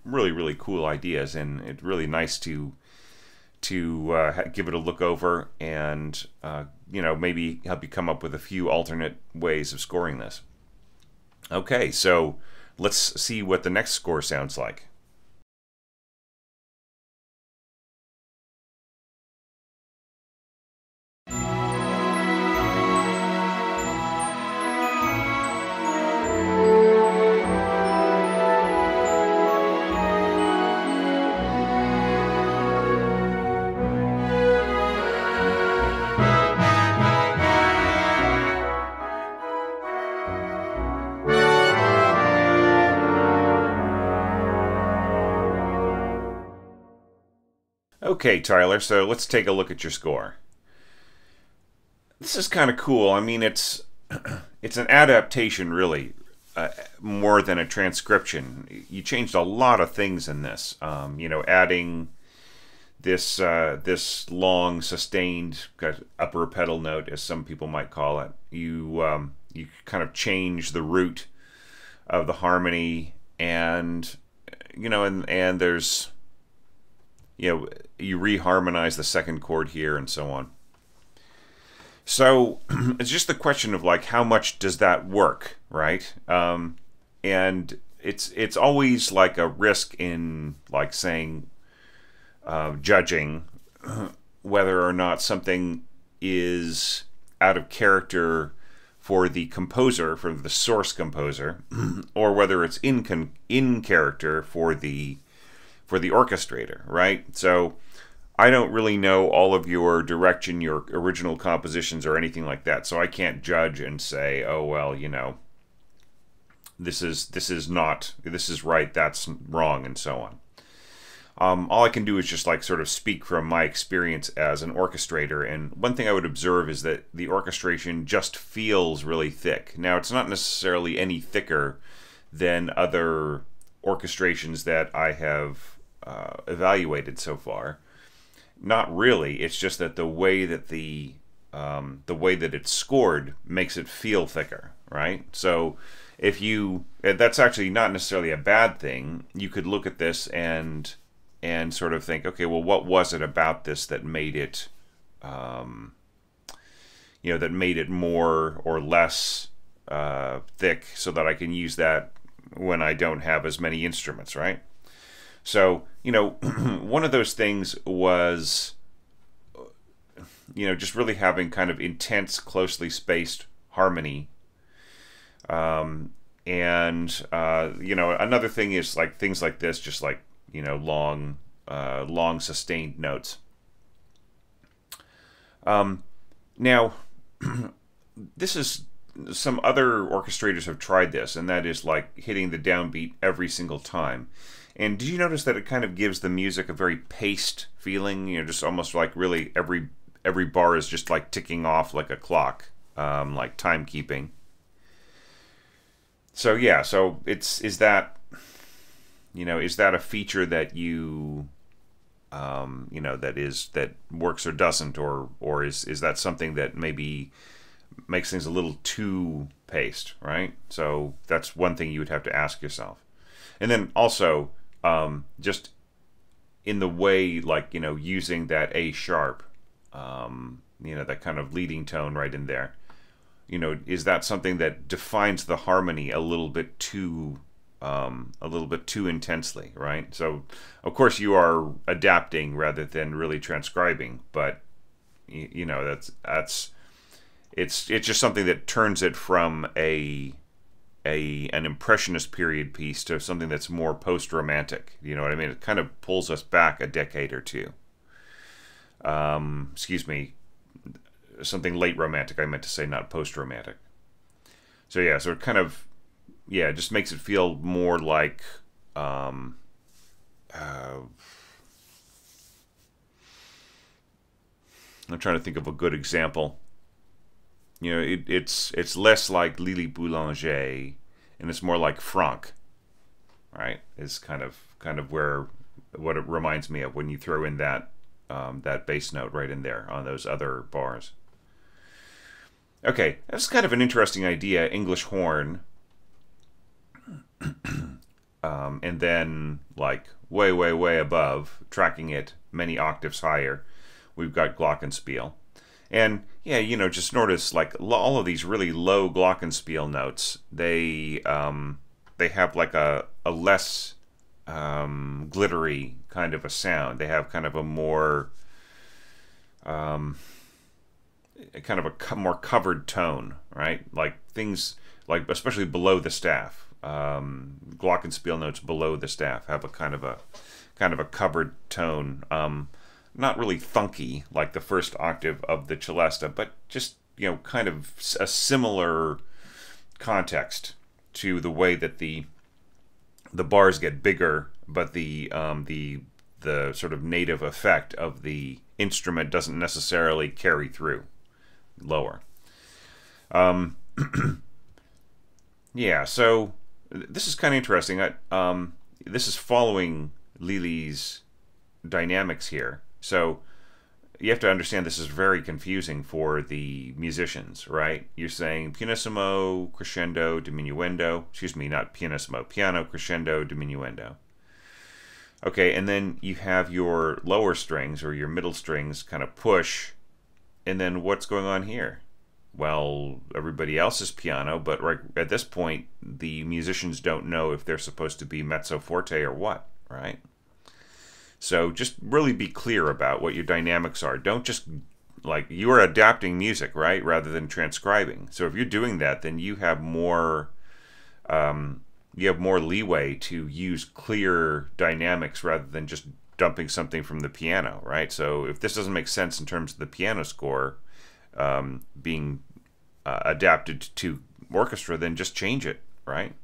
really, really cool ideas, and it's really nice to give it a look over and maybe help you come up with a few alternate ways of scoring this. Okay, so let's see what the next score sounds like. Okay, Tyler, so let's take a look at your score. This is kind of cool. I mean, it's an adaptation, really, more than a transcription. You changed a lot of things in this. Adding this long, sustained upper pedal note, as some people might call it. You kind of change the root of the harmony, and and there's you reharmonize the second chord here and so on. So it's just the question of like, how much does that work, right? And it's always like a risk in like saying, judging whether or not something is out of character for the composer, for the source composer, or whether it's in character for the orchestrator, right? So I don't really know all of your direction, your original compositions, or anything like that. So I can't judge and say, oh well, this is right, that's wrong, and so on. All I can do is just like sort of speak from my experience as an orchestrator. And one thing I would observe is that the orchestration just feels really thick. Now, it's not necessarily any thicker than other orchestrations that I have evaluated so far. Not really. It's just that the way that it's scored makes it feel thicker, right? So that's actually not necessarily a bad thing. You could look at this and sort of think, okay, well, what was it about this that made it more or less thick, so that I can use that when I don't have as many instruments, right? So, one of those things was, just really having kind of intense, closely spaced harmony. And another thing is like things like this, just like, long sustained notes. Now, this is, some other orchestrators have tried this, and that is like hitting the downbeat every single time. And did you notice that it kind of gives the music a very paced feeling? Just almost like really every bar is just like ticking off like a clock, like timekeeping. So yeah, so is that a feature that you that works or doesn't, or is that something that maybe makes things a little too paced, right? So that's one thing you would have to ask yourself. And then also, just in the way, like, you know, using that A sharp, you know, that kind of leading tone right in there, you know, is that something that defines the harmony a little bit too intensely, right? So, of course, you are adapting rather than really transcribing, but you know, it's just something that turns it from an impressionist period piece to something that's more post-romantic. You know what I mean? It kind of pulls us back a decade or two. Excuse me, something late romantic, I meant to say, not post-romantic. So yeah, so it kind of, yeah, it just makes it feel more like, I'm trying to think of a good example. You know, it's less like Lili Boulanger, and it's more like Franck, right? Is kind of where what it reminds me of when you throw in that that bass note right in there on those other bars. Okay, that's kind of an interesting idea, English horn, and then like way, way, way above, tracking it many octaves higher, we've got Glockenspiel. And yeah, you know, just notice like all of these really low Glockenspiel notes, they have like a less glittery kind of a sound. They have kind of a more more covered tone, right? Like things like especially below the staff. Glockenspiel notes below the staff have a kind of a covered tone. Not really thunky like the first octave of the celesta, but just, you know, kind of a similar context to the way that the bars get bigger, but the sort of native effect of the instrument doesn't necessarily carry through lower. Yeah, so this is kind of interesting. This is following Lili's dynamics here. So you have to understand this is very confusing for the musicians, right? You're saying pianissimo, crescendo, diminuendo. Excuse me, not pianissimo. Piano, crescendo, diminuendo. Okay, and then you have your lower strings or your middle strings kind of push. And then what's going on here? Well, everybody else is piano, but right at this point, the musicians don't know if they're supposed to be mezzo forte or what, right? So just really be clear about what your dynamics are. Don't just, like, you are adapting music, right, rather than transcribing. So if you're doing that, then you have more leeway to use clear dynamics rather than just dumping something from the piano, right? So if this doesn't make sense in terms of the piano score being adapted to orchestra, then just change it, right?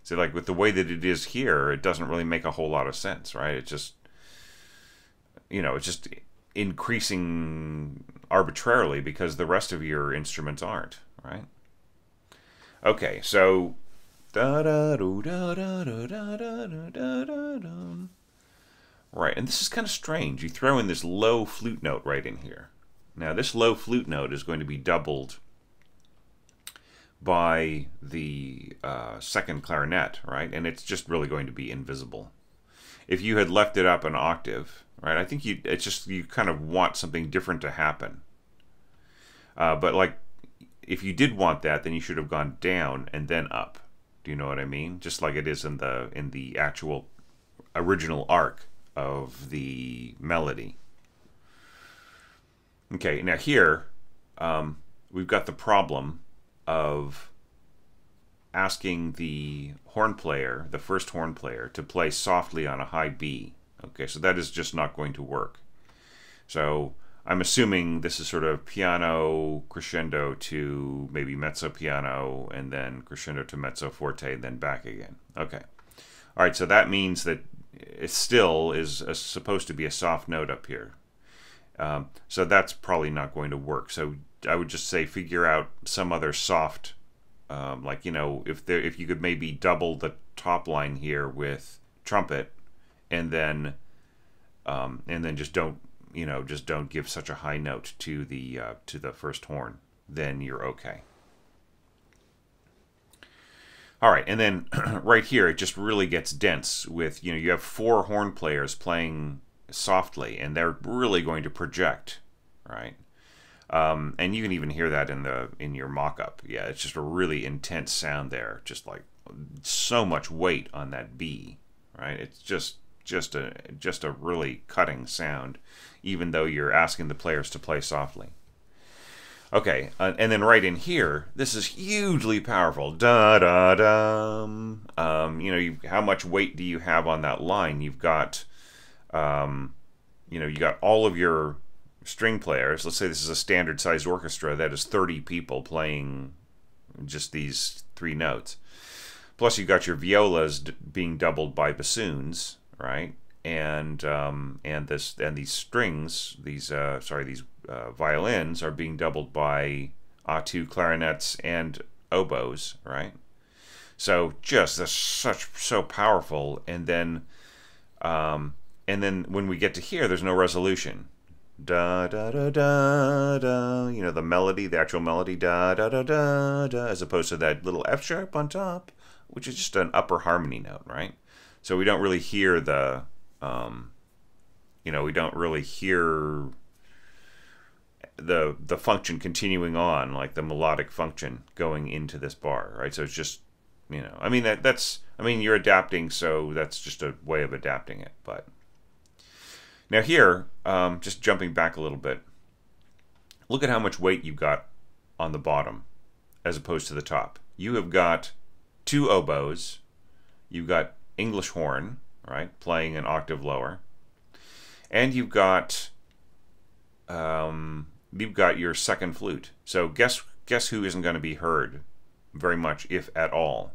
So like with the way that it is here, it doesn't really make a whole lot of sense, right? It just, you know, it's just increasing arbitrarily because the rest of your instruments aren't, right? Okay, so right, and this is kind of strange. You throw in this low flute note right in here. Now, this low flute note is going to be doubled by the second clarinet, right? And it's just really going to be invisible. If you had left it up an octave, right? I think it's just you kind of want something different to happen. But like, if you did want that, then you should have gone down and then up. Do you know what I mean? Just like it is in the actual original arc of the melody. Okay, now here we've got the problem of asking the horn player, the first horn player, to play softly on a high B. Okay, so that is just not going to work. So I'm assuming this is sort of piano crescendo to maybe mezzo piano and then crescendo to mezzo forte and then back again. Okay. All right, so that means that it still is supposed to be a soft note up here. So that's probably not going to work. So I would just say figure out some other soft, like, you know, if you could maybe double the top line here with trumpet, and then just don't, you know, just don't give such a high note to the first horn, then you're okay. All right, and then right here it just really gets dense with, you have 4 horn players playing softly, and they're really going to project, right? And you can even hear that in your mock-up. Yeah, it's just a really intense sound there, just like so much weight on that B, right? It's just a really cutting sound, even though you're asking the players to play softly. Okay, and then right in here, this is hugely powerful. Da da dum. How much weight do you have on that line? You've got, you got all of your string players. Let's say this is a standard-sized orchestra that is 30 people playing just these 3 notes. Plus, you've got your violas being doubled by bassoons, right? And these strings, these violins are being doubled by A2 clarinets and oboes, right? So just so powerful. And then when we get to here, there's no resolution. Da da da da da. The melody, the actual melody, da da da da da, as opposed to that little F sharp on top, which is just an upper harmony note, right? So we don't really hear the we don't really hear the function continuing on, like the melodic function going into this bar, right? So it's just, you're adapting, so that's just a way of adapting it. But now here, just jumping back a little bit, look at how much weight you've got on the bottom as opposed to the top. You have got 2 oboes, you've got English horn, right, playing an octave lower, and you've got your second flute. So guess who isn't going to be heard very much, if at all,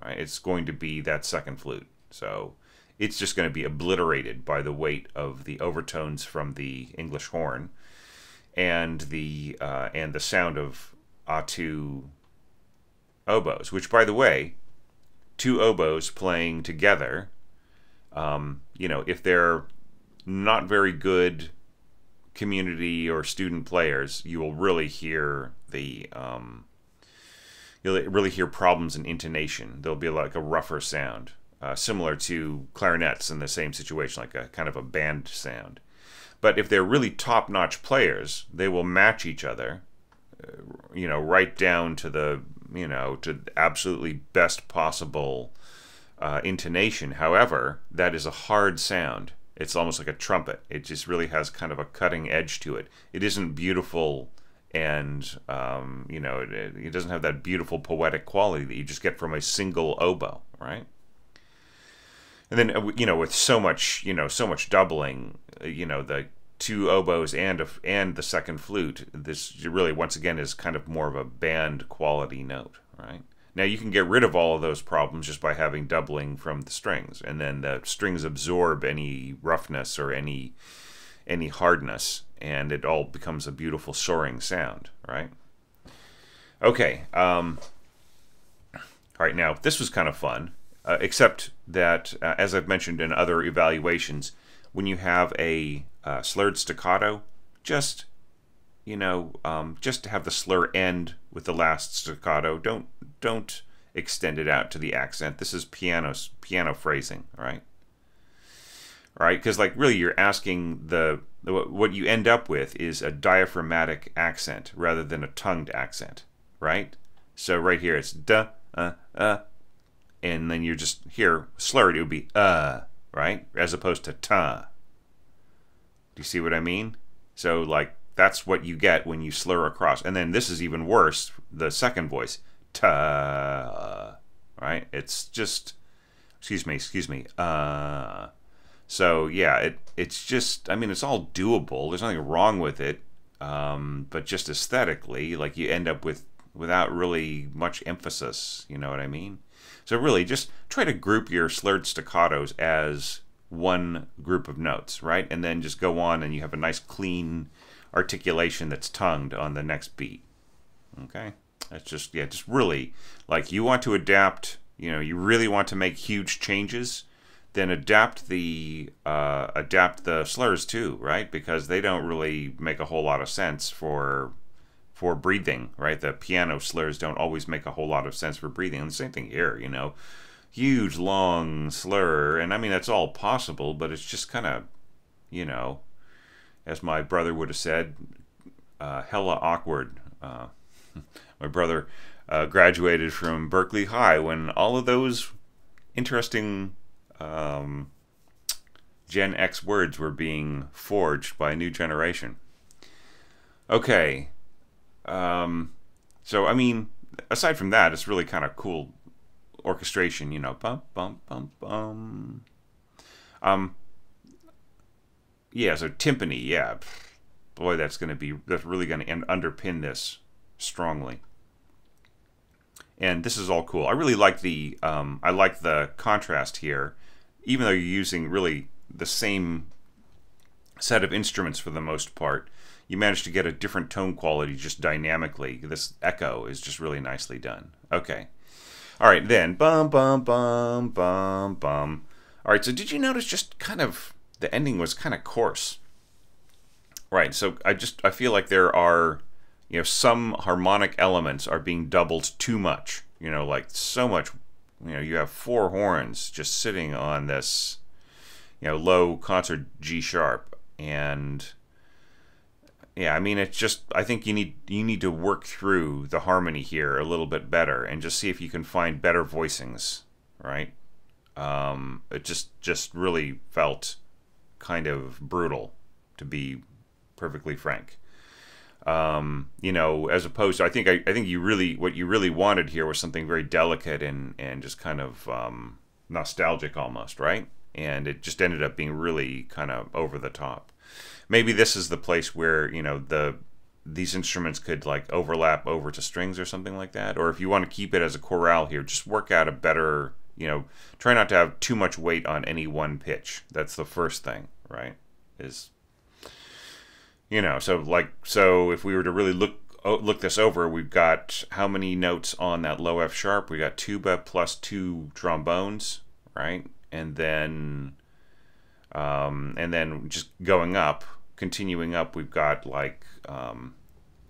right? It's going to be that second flute. So it's just going to be obliterated by the weight of the overtones from the English horn and the sound of A2 oboes, which, by the way, 2 oboes playing together, if they're not very good community or student players, you will really hear you'll really hear problems in intonation. There'll be like a rougher sound, similar to clarinets in the same situation, like a kind of a band sound. But if they're really top-notch players, they will match each other, right down to the to absolutely best possible intonation. However, that is a hard sound. It's almost like a trumpet. It just really has kind of a cutting edge to it. It isn't beautiful, and it doesn't have that beautiful poetic quality that you just get from a single oboe, right? And then with so much doubling, the 2 oboes and the second flute, this really once again is kind of more of a band quality note, right? Now you can get rid of all of those problems just by having doubling from the strings, and then the strings absorb any roughness or any hardness, and it all becomes a beautiful soaring sound, right? Okay. All right. Now this was kind of fun, except that as I've mentioned in other evaluations, when you have a slurred staccato, just to have the slur end with the last staccato. Don't extend it out to the accent. This is piano phrasing, right? Right? Because really you're asking what you end up with is a diaphragmatic accent rather than a tongued accent, right? So right here it's da, and then you're just here slurred. It would be right, as opposed to ta. Do you see what I mean? So that's what you get when you slur across. And then this is even worse, the second voice, ta, right? It's just, excuse me, so yeah, it's just, it's all doable. There's nothing wrong with it, but just aesthetically, you end up without really much emphasis, you know what I mean? So really, just try to group your slurred staccatos as one group of notes, right? And then just go on and you have a nice clean articulation that's tongued on the next beat. Okay, that's just really, you want to adapt, you really want to make huge changes, then adapt the slurs too, right? Because they don't really make a whole lot of sense for for breathing, right? The piano slurs don't always make a whole lot of sense for breathing. And the same thing here, you know, huge long slur, and I mean that's all possible, but it's just kind of, you know, as my brother would have said, hella awkward. My brother graduated from Berkeley High when all of those interesting Gen X words were being forged by a new generation. Okay. So, I mean, aside from that, it's really kind of cool orchestration, you know. Bum, bum, bum, bum. Yeah, so timpani, yeah. Boy, that's really going to underpin this strongly. And this is all cool. I really like I like the contrast here, even though you're using really the same set of instruments for the most part. You manage to get a different tone quality just dynamically. This echo is just really nicely done. Okay. All right, then. Bum, bum, bum, bum, bum. All right, so did you notice just kind of the ending was kind of coarse? Right, so I feel like there are, you know, some harmonic elements are being doubled too much. You know, like so much, you know, you have 4 horns just sitting on this, you know, low concert G sharp. And yeah, I mean, it's just, I think you need to work through the harmony here a little bit better and just see if you can find better voicings, right? It just really felt kind of brutal, to be perfectly frank. You know, as opposed to, I think what you really wanted here was something very delicate and just kind of nostalgic almost, right? And it just ended up being really kind of over the top. Maybe this is the place where, you know, these instruments could like overlap over to strings or something like that. Or if you want to keep it as a chorale here, just work out a better, you know, try not to have too much weight on any one pitch. That's the first thing, right? Is, you know, so if we were to really look this over, we've got how many notes on that low F sharp? We got tuba plus 2 trombones, right? And then just going up, continuing up, we've got like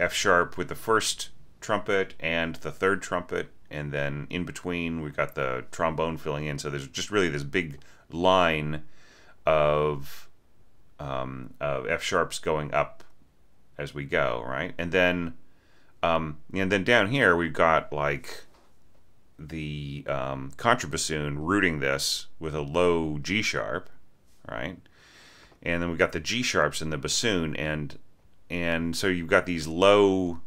F sharp with the first trumpet and the third trumpet, and then in between we've got the trombone filling in. So there's just really this big line of F sharps going up as we go, right? And then down here we've got like the contrabassoon rooting this with a low G sharp, right? And then we've got the G sharps in the bassoon, and so you've got these low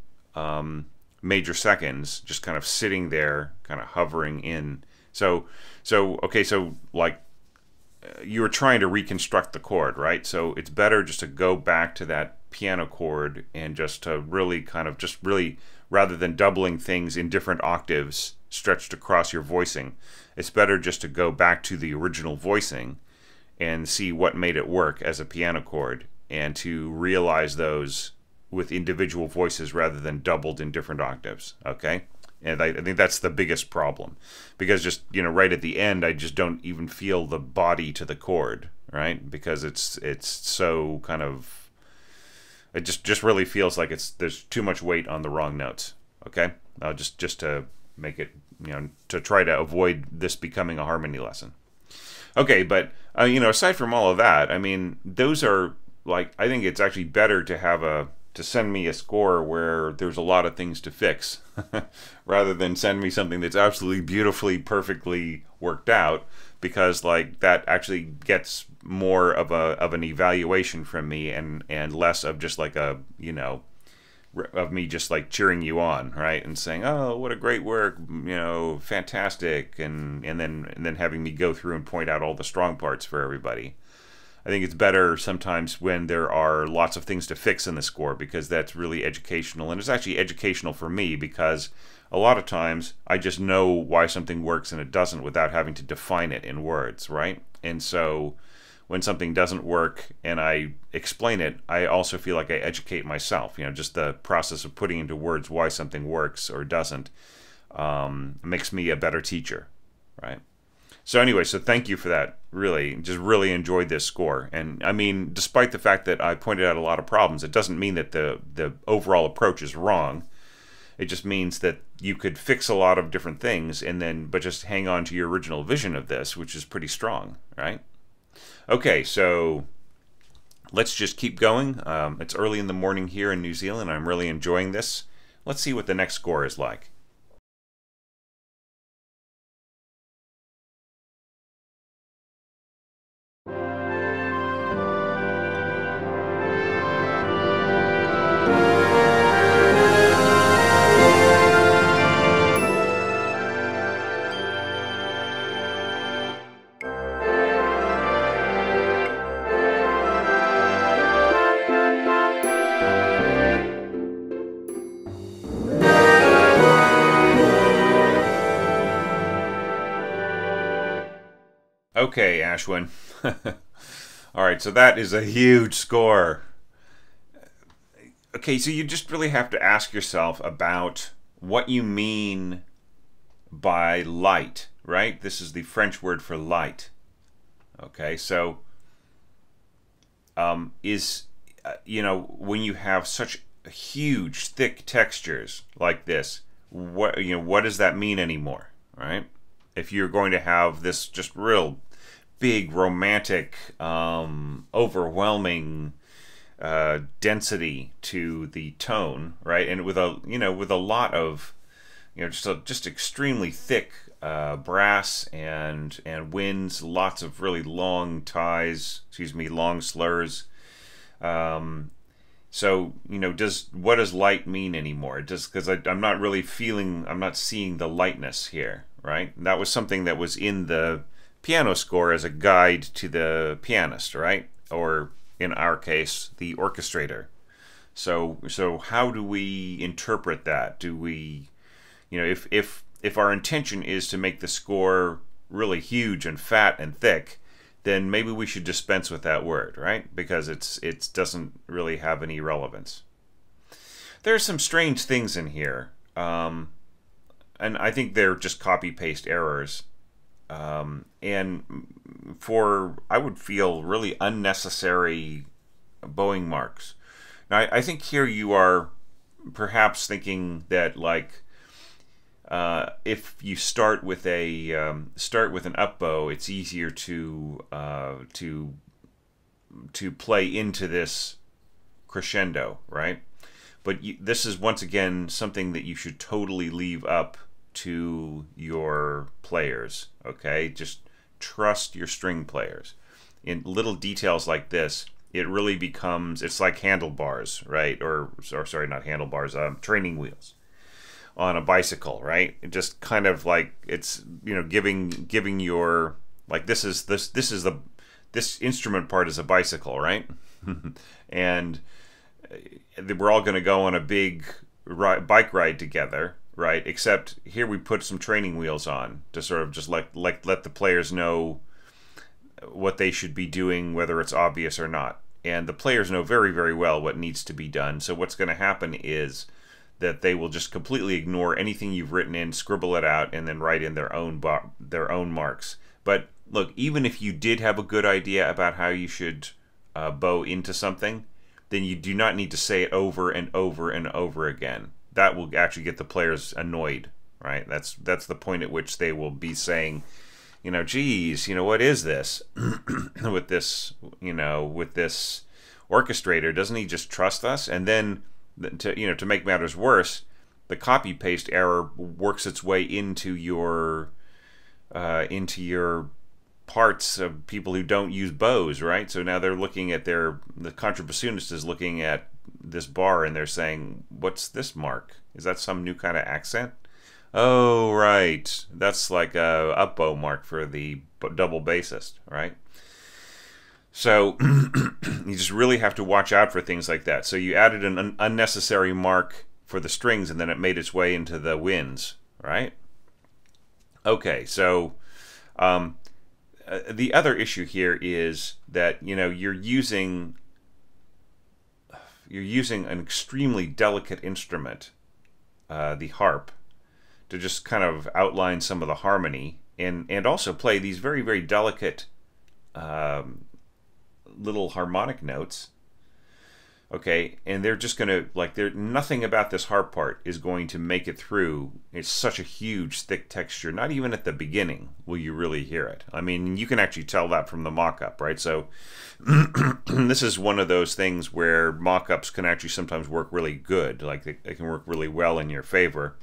major seconds just kind of sitting there, kind of hovering in. So okay, so like you were trying to reconstruct the chord, right? So it's better just to go back to that piano chord and just to really kind of just really, rather than doubling things in different octaves stretched across your voicing, it's better just to go back to the original voicing and see what made it work as a piano chord, and to realize those with individual voices rather than doubled in different octaves, okay? And I think that's the biggest problem, because just, you know, right at the end, I just don't even feel the body to the chord, right? Because it's so kind of, it just really feels like there's too much weight on the wrong notes, okay? Just to make it, you know, to try to avoid this becoming a harmony lesson. Okay, but you know, aside from all of that, I mean, those are like, I think it's actually better to send me a score where there's a lot of things to fix rather than send me something that's absolutely beautifully, perfectly worked out, because like that actually gets more of an evaluation from me and less of just like a, you know, of me just like cheering you on, right, and saying, oh, what a great work, you know, fantastic, and then having me go through and point out all the strong parts for everybody. I think it's better sometimes when there are lots of things to fix in the score, because that's really educational, and it's actually educational for me because a lot of times I just know why something works and it doesn't without having to define it in words, right? And so when something doesn't work and I explain it, I also feel like I educate myself. You know, just the process of putting into words why something works or doesn't makes me a better teacher, right? So anyway, so thank you for that. Really, just really enjoyed this score. And I mean, despite the fact that I pointed out a lot of problems, it doesn't mean that the overall approach is wrong. It just means that you could fix a lot of different things and then, but just hang on to your original vision of this, which is pretty strong, right? Okay, so let's just keep going. It's early in the morning here in New Zealand. I'm really enjoying this. Let's see what the next score is like. Okay, Ashwin. All right, so that is a huge score. Okay, so you just really have to ask yourself about what you mean by light, right? This is the French word for light. Okay, so when you have such huge, thick textures like this, what does that mean anymore, right? If you're going to have this just real big, romantic, overwhelming density to the tone, right? And with a lot of just extremely thick brass and winds, lots of really long ties, long slurs. So what does light mean anymore? Just because I'm not seeing the lightness here, right? And that was something that was in the piano score as a guide to the pianist, right? Or in our case, the orchestrator. So how do we interpret that? Do we, if our intention is to make the score really huge and fat and thick, then maybe we should dispense with that word, right? Because it doesn't really have any relevance. There's some strange things in here, and I think they're just copy-paste errors. And I would feel really unnecessary bowing marks. Now, I think here you are perhaps thinking that, like, if you start with an up bow, it's easier to play into this crescendo, right? But this is once again something that you should totally leave up to your players, okay? Just trust your string players. In little details like this, it really becomes, it's like handlebars, right? Or sorry, not handlebars, training wheels on a bicycle, right? It just kind of like, it's, giving your, like, this instrument part is a bicycle, right? And we're all going to go on a big bike ride together, right? Except here we put some training wheels on to sort of just let the players know what they should be doing, whether it's obvious or not. And the players know very, very well what needs to be done. So what's going to happen is that they will just completely ignore anything you've written in, scribble it out, and then write in their own marks. But look, even if you did have a good idea about how you should bow into something, then you do not need to say it over and over and over again. That will actually get the players annoyed, right? That's the point at which they will be saying, geez, what is this with this, with this orchestrator? Doesn't he just trust us? And then, to make matters worse, the copy paste error works its way into your parts of people who don't use bows, right? So now they're looking at the contrabassoonist is looking at this bar and they're saying, what's this mark? Is that some new kind of accent? Oh, right. That's like a up bow mark for the double bassist, right? So you just really have to watch out for things like that. So you added an unnecessary mark for the strings and then it made its way into the winds, right? Okay, so the other issue here is that you're using an extremely delicate instrument, the harp, to just kind of outline some of the harmony, and also play these very, very delicate little harmonic notes. Okay, and they're just gonna, like, nothing about this harp part is going to make it through. It's such a huge, thick texture. Not even at the beginning will you really hear it. I mean, you can actually tell that from the mock-up, right? So this is one of those things where mock-ups can actually sometimes work really good. Like, they can work really well in your favor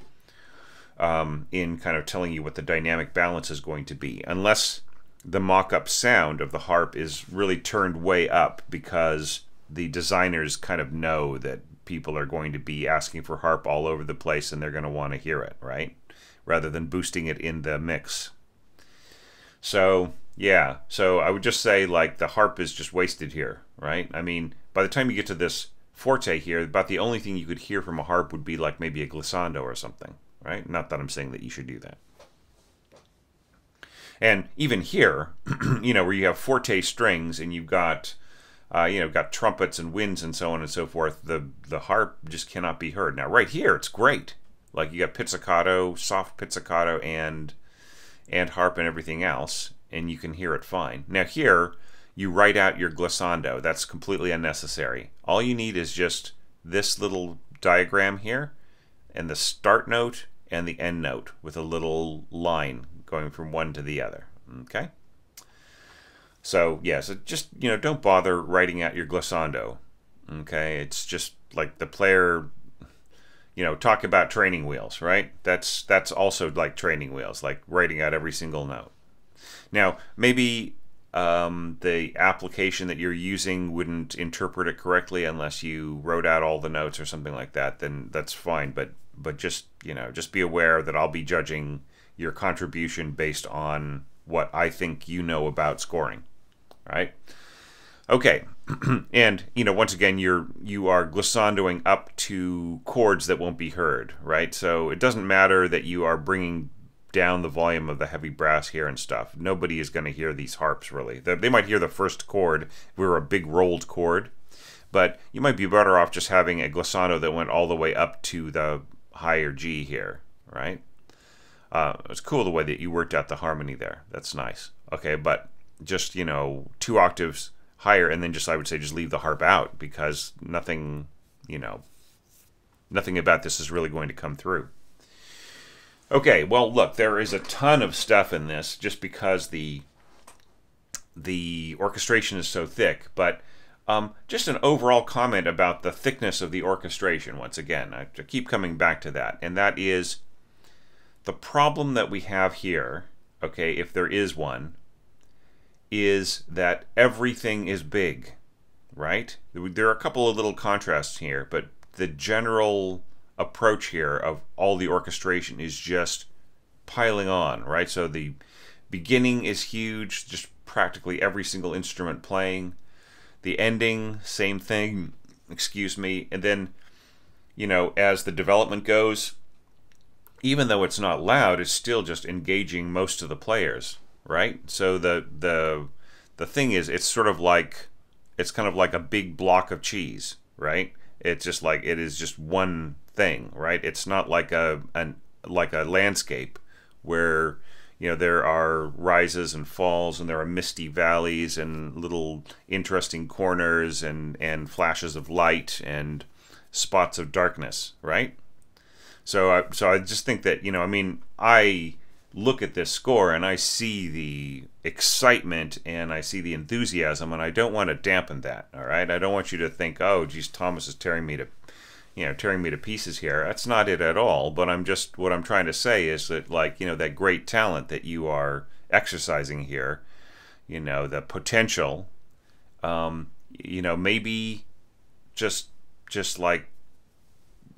in kind of telling you what the dynamic balance is going to be, unless the mock-up sound of the harp is really turned way up because the designers kind of know that people are going to be asking for harp all over the place and they're going to want to hear it, right? Rather than boosting it in the mix. So, yeah. So I would just say, like, the harp is just wasted here, right? I mean, by the time you get to this forte here, about the only thing you could hear from a harp would be, like, maybe a glissando or something, right? Not that I'm saying that you should do that. And even here, you know, where you have forte strings and you've got you know, got trumpets and winds and so on and so forth, the harp just cannot be heard. Now, right here, it's great. Like, you got pizzicato, soft pizzicato, and harp and everything else, and you can hear it fine. Now, here, you write out your glissando. That's completely unnecessary. All you need is just this little diagram here, and the start note and the end note with a little line going from one to the other. Okay? So, yeah, so just, you know, don't bother writing out your glissando, okay? It's just like the player, you know, talk about training wheels, right? That's also like training wheels, like writing out every single note. Now, maybe the application that you're using wouldn't interpret it correctly unless you wrote out all the notes or something like that, then that's fine. But just, you know, just be aware that I'll be judging your contribution based on what I think you know about scoring. Right? Okay, and you know, once again, you are glissandoing up to chords that won't be heard, right? So it doesn't matter that you are bringing down the volume of the heavy brass here and stuff. Nobody is going to hear these harps really. They might hear the first chord if we were a big rolled chord, but you might be better off just having a glissando that went all the way up to the higher G here, right? It's cool the way that you worked out the harmony there. That's nice. Okay, but just, you know, 2 octaves higher, and then just, I would say, just leave the harp out, because nothing, you know, nothing about this is really going to come through. Okay, well, look, there is a ton of stuff in this just because the orchestration is so thick, but just an overall comment about the thickness of the orchestration. Once again, I keep coming back to that, and that is the problem that we have here, okay, if there is one, is that everything is big, right? There are a couple of little contrasts here, but the general approach here of all the orchestration is just piling on, right? So the beginning is huge, just practically every single instrument playing. The ending, same thing, excuse me. And then, you know, as the development goes, even though it's not loud, it's still just engaging most of the players, right? So the thing is, it's sort of like, it's kind of like a big block of cheese, right? It's just like, it is just one thing, right? It's not like a landscape where, you know, there are rises and falls and there are misty valleys and little interesting corners and flashes of light and spots of darkness, right? So I just think that, you know, I mean, I look at this score and I see the excitement and I see the enthusiasm, and I don't want to dampen that, all right? I don't want you to think, oh, geez, Thomas is tearing me to pieces here. That's not it at all. But what I'm trying to say is that, like, you know, that great talent that you are exercising here, you know, the potential, you know, maybe just like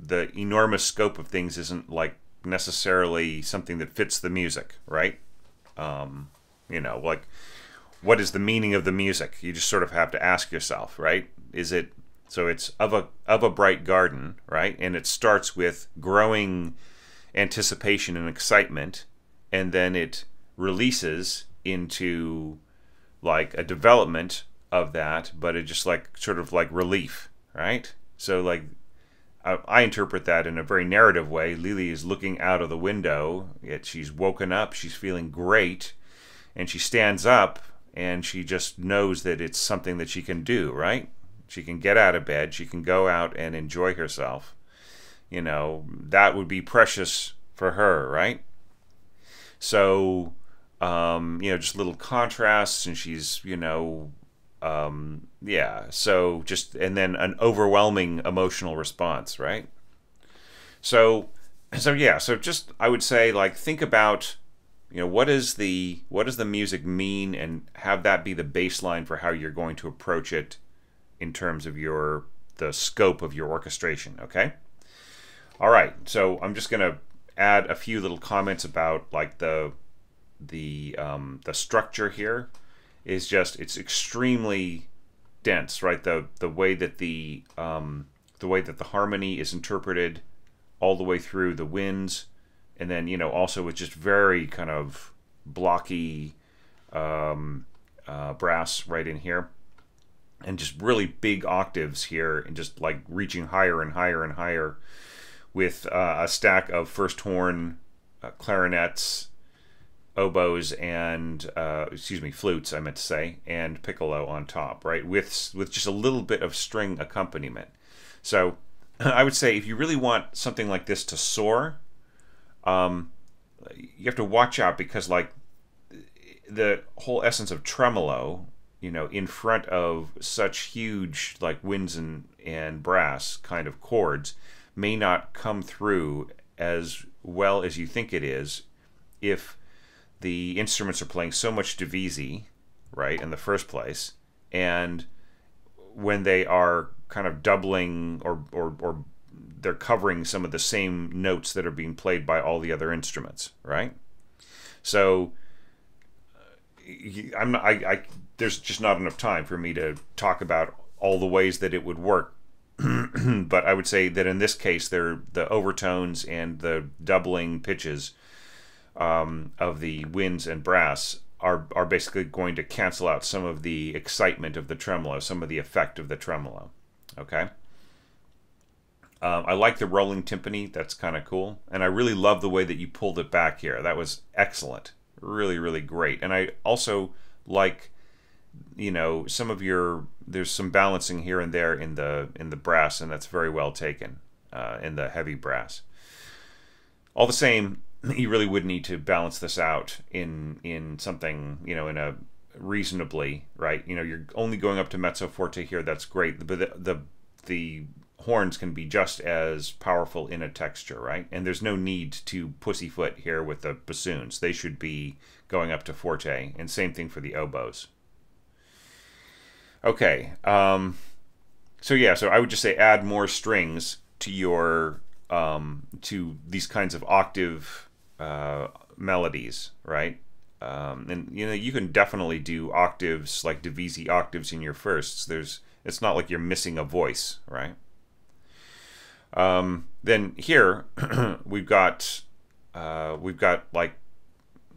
the enormous scope of things isn't like necessarily something that fits the music, right? You know, like, what is the meaning of the music? You just sort of have to ask yourself, right? Is it, so it's of a bright garden, right? And it starts with growing anticipation and excitement, and then it releases into like a development of that, but it just like sort of like relief, right? So like I interpret that in a very narrative way. Lily is looking out of the window, yet she's woken up, she's feeling great, and she stands up, and she just knows that it's something that she can do, right? She can get out of bed, she can go out and enjoy herself. You know, that would be precious for her, right? So, you know, just little contrasts, and she's, you know, yeah, so just, and then an overwhelming emotional response, right? So yeah, so just, I would say, like, think about, you know, what does the music mean, and have that be the baseline for how you're going to approach it in terms of the scope of your orchestration, okay? All right, so I'm just going to add a few little comments about, like, the structure here is just, it's extremely dense, right? The way that the way that the harmony is interpreted all the way through the winds, and then, you know, also it's just very kind of blocky brass right in here, and just really big octaves here, and just like reaching higher and higher and higher, with a stack of first horn, clarinets, oboes, and flutes, I meant to say, and piccolo on top, right? With just a little bit of string accompaniment. So I would say, if you really want something like this to soar, you have to watch out, because, like, the whole essence of tremolo, you know, in front of such huge, like, winds and brass kind of chords, may not come through as well as you think it is, if the instruments are playing so much divisi, right, in the first place, and when they are kind of doubling, or they're covering some of the same notes that are being played by all the other instruments, right? So there's just not enough time for me to talk about all the ways that it would work. But I would say that in this case, the overtones and the doubling pitches of the winds and brass are basically going to cancel out some of the excitement of the tremolo, some of the effect of the tremolo. Okay. I like the rolling timpani. That's kind of cool, and I really love the way that you pulled it back here. That was excellent, really, really great. And I also like, you know, there's some balancing here and there in the brass, and that's very well taken in the heavy brass. All the same, you really would need to balance this out in something, you know, in a reasonably, right? You know, you're only going up to Mezzo Forte here. That's great, but the horns can be just as powerful in a texture, right? And there's no need to pussyfoot here with the bassoons. They should be going up to forte, and same thing for the oboes. Okay, so yeah, so I would just say add more strings to your to these kinds of octave melodies, right? And you know, you can definitely do octaves, like divisi octaves in your firsts. It's not like you're missing a voice, right? Then here we've got like,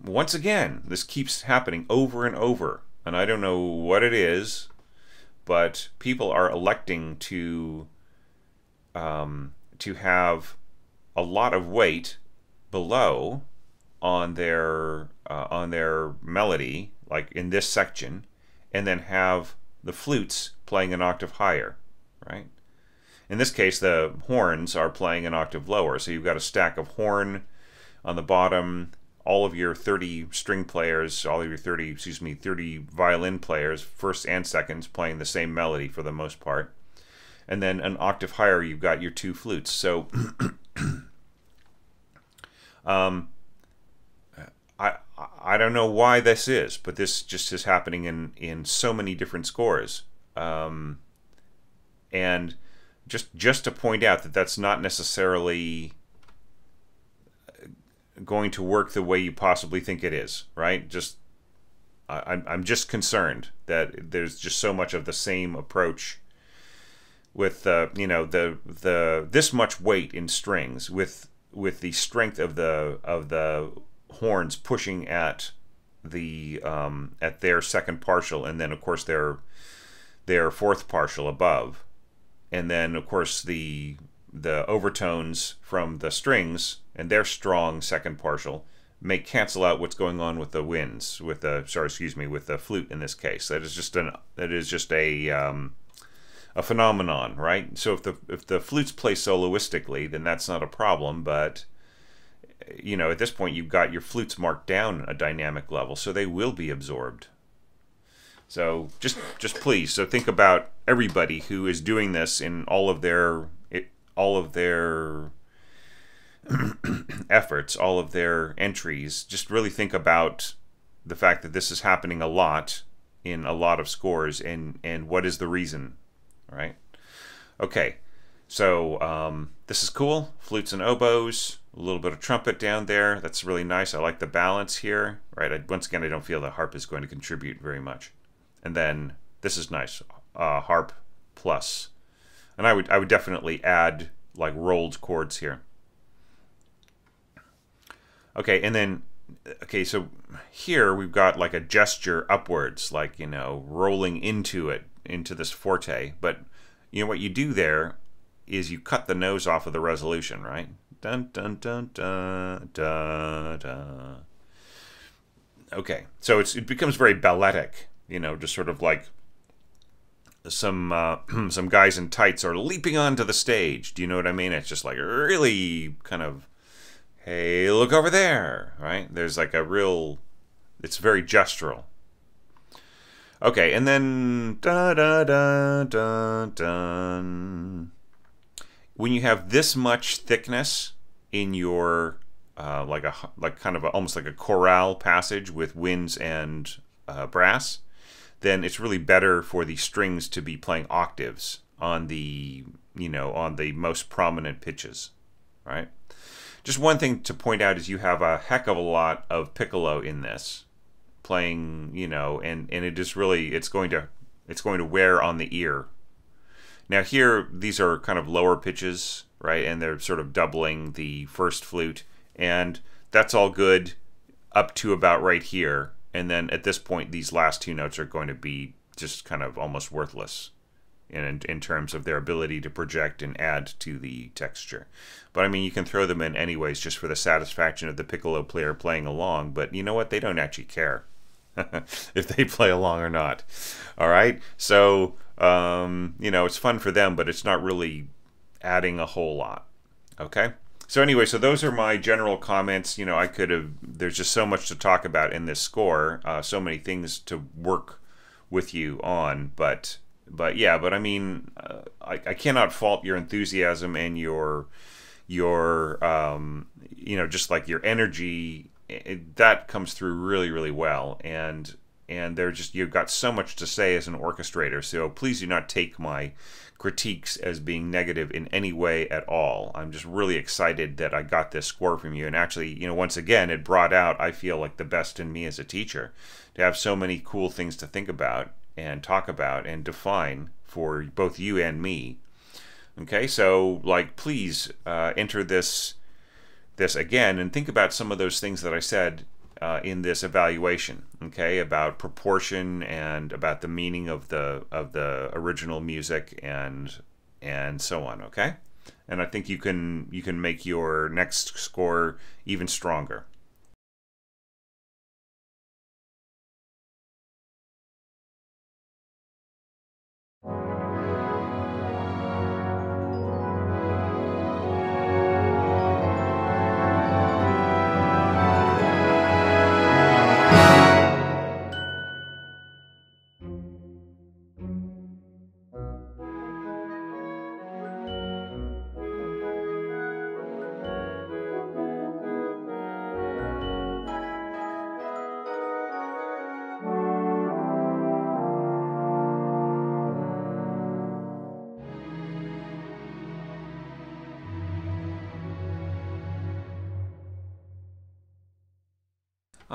once again, this keeps happening over and over, and I don't know what it is, but people are electing to have a lot of weight below on their melody, like in this section, and then have the flutes playing an octave higher, right? In this case, the horns are playing an octave lower, so you've got a stack of horn on the bottom, all of your 30 string players, all of your 30 violin players, first and seconds, playing the same melody for the most part. And then an octave higher, you've got your two flutes. So I don't know why this is, but this just is happening in so many different scores. And just to point out that that's not necessarily going to work the way you possibly think it is, right? I'm just concerned that there's just so much of the same approach with you know, this much weight in strings, with the strength of the horns pushing at their second partial, and then of course their fourth partial above, and then of course the the overtones from the strings and their strong second partial may cancel out what's going on with the winds, with the with the flute in this case. That is just a phenomenon, right? So if the flutes play soloistically, then that's not a problem, but you know, at this point you've got your flutes marked down a dynamic level, so they will be absorbed. So just please, so think about everybody who is doing this in all of their efforts, all of their entries. Just really think about the fact that this is happening a lot in a lot of scores, and what is the reason, right? Okay, so this is cool. Flutes and oboes, a little bit of trumpet down there. That's really nice. I like the balance here, right? Once again, I don't feel the harp is going to contribute very much. And then this is nice, harp plus. And I would definitely add like rolled chords here. Okay, and then, okay, so here we've got like a gesture upwards, like, you know, rolling into it, into this forte. But, you know, what you do there is you cut the nose off of the resolution, right? Dun, dun, dun, dun, dun, dun. Okay, so it becomes very balletic, you know, just sort of like some guys in tights are leaping onto the stage. Do you know what I mean? It's just like really kind of, hey, look over there, right? There's like a real, it's very gestural. Okay, and then da da da da dun. When you have this much thickness in your like kind of almost like a chorale passage with winds and brass, then it's really better for the strings to be playing octaves on the, you know, on the most prominent pitches, right? Just one thing to point out is you have a heck of a lot of piccolo in this playing, you know, and it is really, it's going to wear on the ear. Now here, these are kind of lower pitches, right? And they're sort of doubling the first flute, and that's all good up to about right here. And then at this point, these last two notes are going to be just kind of almost worthless in terms of their ability to project and add to the texture. But I mean, you can throw them in anyways just for the satisfaction of the piccolo player playing along. But you know what? They don't actually care if they play along or not. All right? So, you know, it's fun for them, but it's not really adding a whole lot. Okay? So anyway, so those are my general comments. You know, there's just so much to talk about in this score, so many things to work with you on, but I mean, I cannot fault your enthusiasm and your you know, just like your energy, that comes through really, really well, and you've got so much to say as an orchestrator, so please do not take my critiques as being negative in any way at all. I'm just really excited that I got this score from you, and actually, you know, once again, it brought out, I feel like, the best in me as a teacher, to have so many cool things to think about and talk about and define for both you and me. Okay, so like, please enter this again and think about some of those things that I said in this evaluation, okay, about proportion and about the meaning of the original music and so on, okay? And I think you can make your next score even stronger.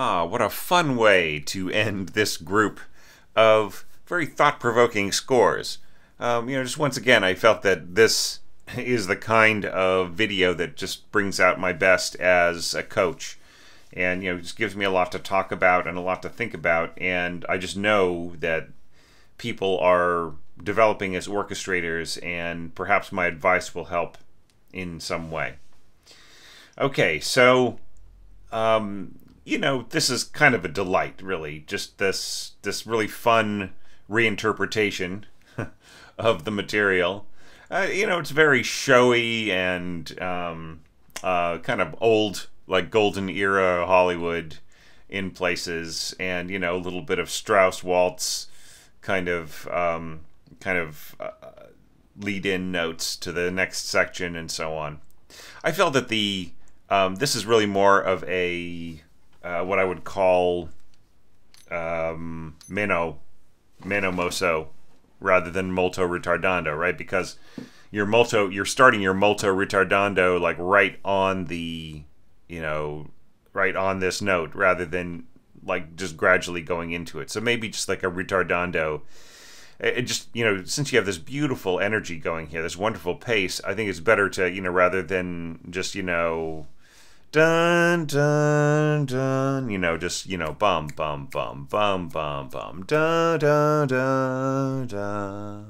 Ah, what a fun way to end this group of very thought-provoking scores. You know, just once again, I felt that this is the kind of video that just brings out my best as a coach. And, you know, just gives me a lot to talk about and a lot to think about. And I just know that people are developing as orchestrators, and perhaps my advice will help in some way. Okay, so you know, this is kind of a delight, really. Just this really fun reinterpretation of the material. You know, it's very showy and kind of old, like golden era Hollywood in places, and you know, a little bit of Strauss Waltz kind of lead-in notes to the next section and so on. I felt that the this is really more of a what I would call meno mosso rather than molto ritardando, right? Because you're starting your molto ritardando like right on the, you know, right on this note rather than like just gradually going into it. So maybe just like a ritardando. It just, you know, since you have this beautiful energy going here, this wonderful pace, I think it's better to, you know, rather than just, you know, dun dun dun, you know, just, you know, bum bum bum bum bum bum da da da da.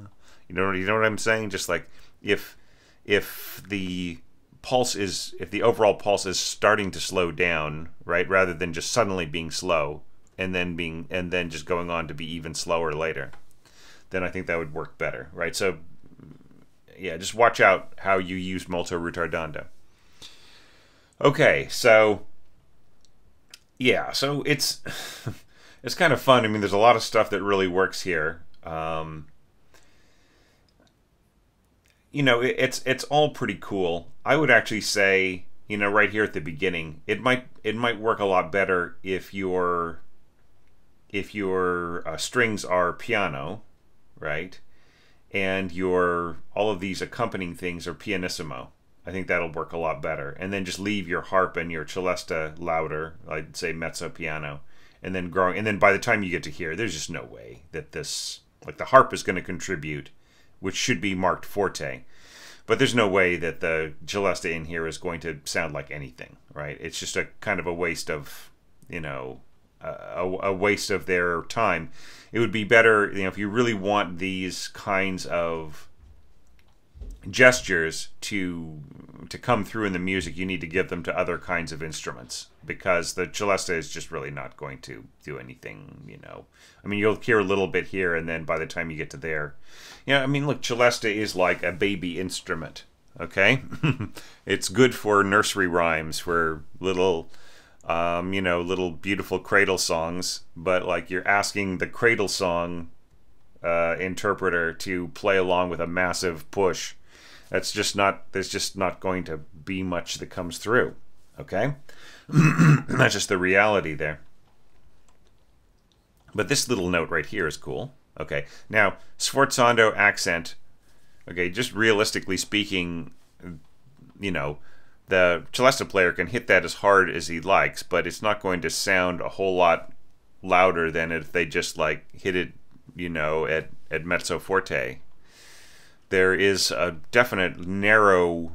You know what I'm saying? Just like if the overall pulse is starting to slow down, right, rather than just suddenly being slow and then just going on to be even slower later, then I think that would work better, right? So yeah, just watch out how you use molto ritardando. Okay, so yeah, so it's it's kind of fun. I mean, there's a lot of stuff that really works here. You know, it's all pretty cool. I would actually say, you know, right here at the beginning, it might work a lot better if your strings are piano, right, and all of these accompanying things are pianissimo. I think that'll work a lot better. And then just leave your harp and your celesta louder, I'd say mezzo piano, and then growing. And then by the time you get to here, there's just no way that this, like the harp is going to contribute, which should be marked forte. But there's no way that the celesta in here is going to sound like anything, right? It's just a kind of a waste of, you know, a waste of their time. It would be better, you know, if you really want these kinds of gestures to come through in the music, you need to give them to other kinds of instruments, because the celesta is just really not going to do anything, you know. I mean, you'll hear a little bit here, and then by the time you get to there, you know, I mean, look, celesta is like a baby instrument, okay? It's good for nursery rhymes, for little, you know, little beautiful cradle songs, but like you're asking the cradle song interpreter to play along with a massive push. There's just not going to be much that comes through, okay? That's just the reality there. But this little note right here is cool. Okay, now, sforzando accent. Okay, just realistically speaking, you know, the celesta player can hit that as hard as he likes, but it's not going to sound a whole lot louder than if they just, like, hit it, you know, at mezzo forte. There is a definite narrow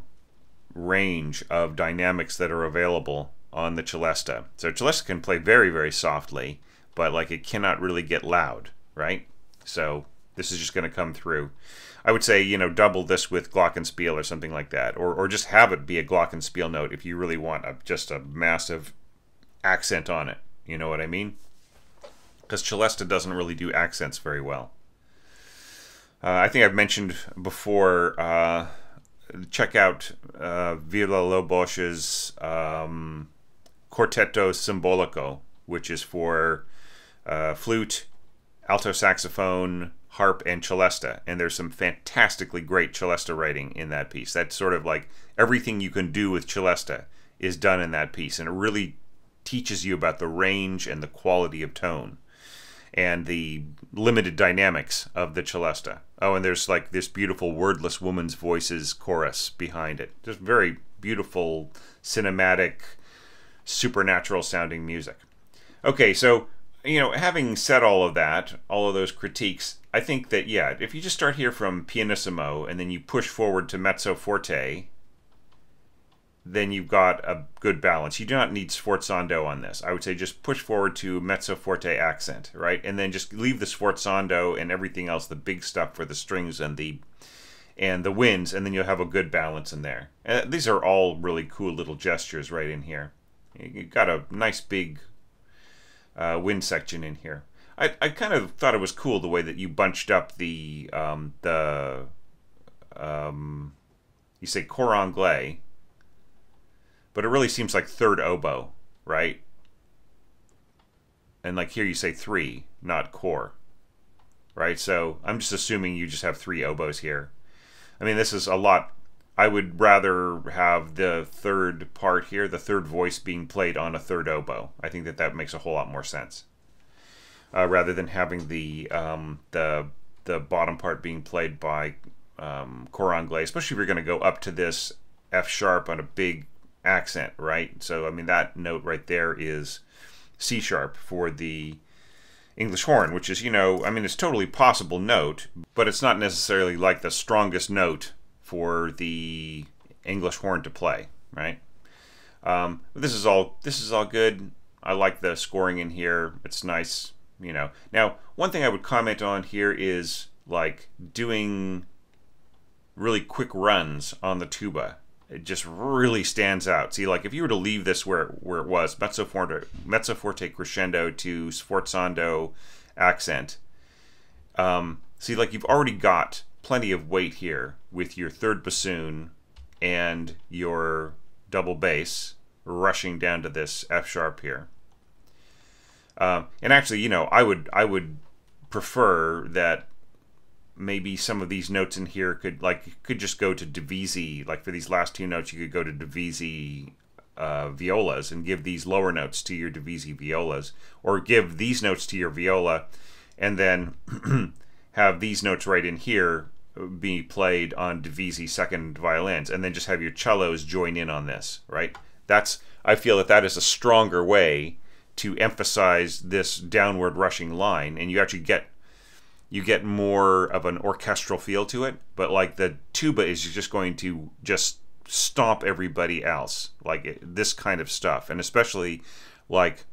range of dynamics that are available on the celesta. So celesta can play very, very softly, but like it cannot really get loud, right? So this is just going to come through. I would say, you know, double this with Glockenspiel or something like that, or just have it be a Glockenspiel note if you really want just a massive accent on it. You know what I mean? Because celesta doesn't really do accents very well. I think I've mentioned before, check out Villalobos's Quartetto Symbolical, which is for flute, alto saxophone, harp, and celesta. And there's some fantastically great celesta writing in that piece. That's sort of like everything you can do with celesta is done in that piece. And it really teaches you about the range and the quality of tone and the limited dynamics of the celesta. Oh, and there's like this beautiful wordless woman's voices chorus behind it. Just very beautiful, cinematic, supernatural sounding music. Okay, so, you know, having said all of that, all of those critiques, I think that, yeah, if you just start here from pianissimo and then you push forward to mezzo forte, then you've got a good balance. You do not need sforzando on this. I would say just push forward to mezzo forte accent, right? And then just leave the sforzando and everything else, the big stuff for the strings and the and the winds, and then you'll have a good balance in there. These are all really cool little gestures right in here. You got a nice big wind section in here. I kind of thought it was cool the way that you bunched up the you say cor anglais, but it really seems like third oboe, right? And like here you say 3, not cor, right? So I'm just assuming you just have 3 oboes here. I mean, this is a lot. I would rather have the third part here, the third voice being played on a third oboe. I think that that makes a whole lot more sense. Rather than having the bottom part being played by cor anglais, especially if you're going to go up to this F sharp on a big accent, right? So I mean that note right there is C sharp for the English horn, which is, you know, I mean it's totally possible note, but it's not necessarily like the strongest note for the English horn to play, right? This is all good. I like the scoring in here. It's nice. You know, now one thing I would comment on here is like doing really quick runs on the tuba. It just really stands out. See, like if you were to leave this where it was, mezzo forte crescendo to sforzando accent, see, like you've already got plenty of weight here with your third bassoon and your double bass rushing down to this F sharp here. And actually, you know, I would prefer that maybe some of these notes in here could just go to divisi. Like for these last 2 notes, you could go to divisi violas and give these lower notes to your divisi violas, or give these notes to your viola, and then have these notes right in here be played on divisi second violins, and then just have your cellos join in on this. Right? I feel that is a stronger way to emphasize this downward rushing line, and you actually get more of an orchestral feel to it. But like the tuba is just going to just stomp everybody else, like this kind of stuff. And especially like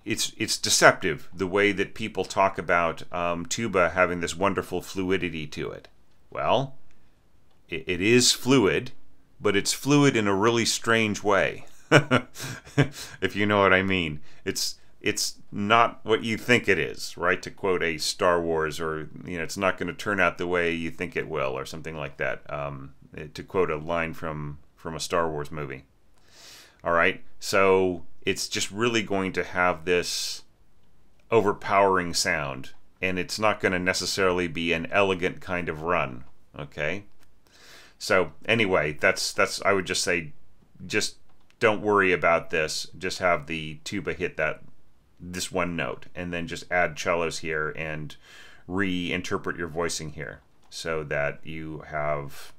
it's deceptive the way that people talk about tuba having this wonderful fluidity to it. Well, it is fluid, but it's fluid in a really strange way. If you know what I mean. It's not what you think it is, right? To quote a Star Wars, or you know, it's not going to turn out the way you think it will, or something like that. To quote a line from a Star Wars movie. All right, so it's just really going to have this overpowering sound, and it's not going to necessarily be an elegant kind of run. Okay, so anyway, that's I would just say, just don't worry about this. Just have the tuba hit this one note, and then just add cellos here and reinterpret your voicing here so that you have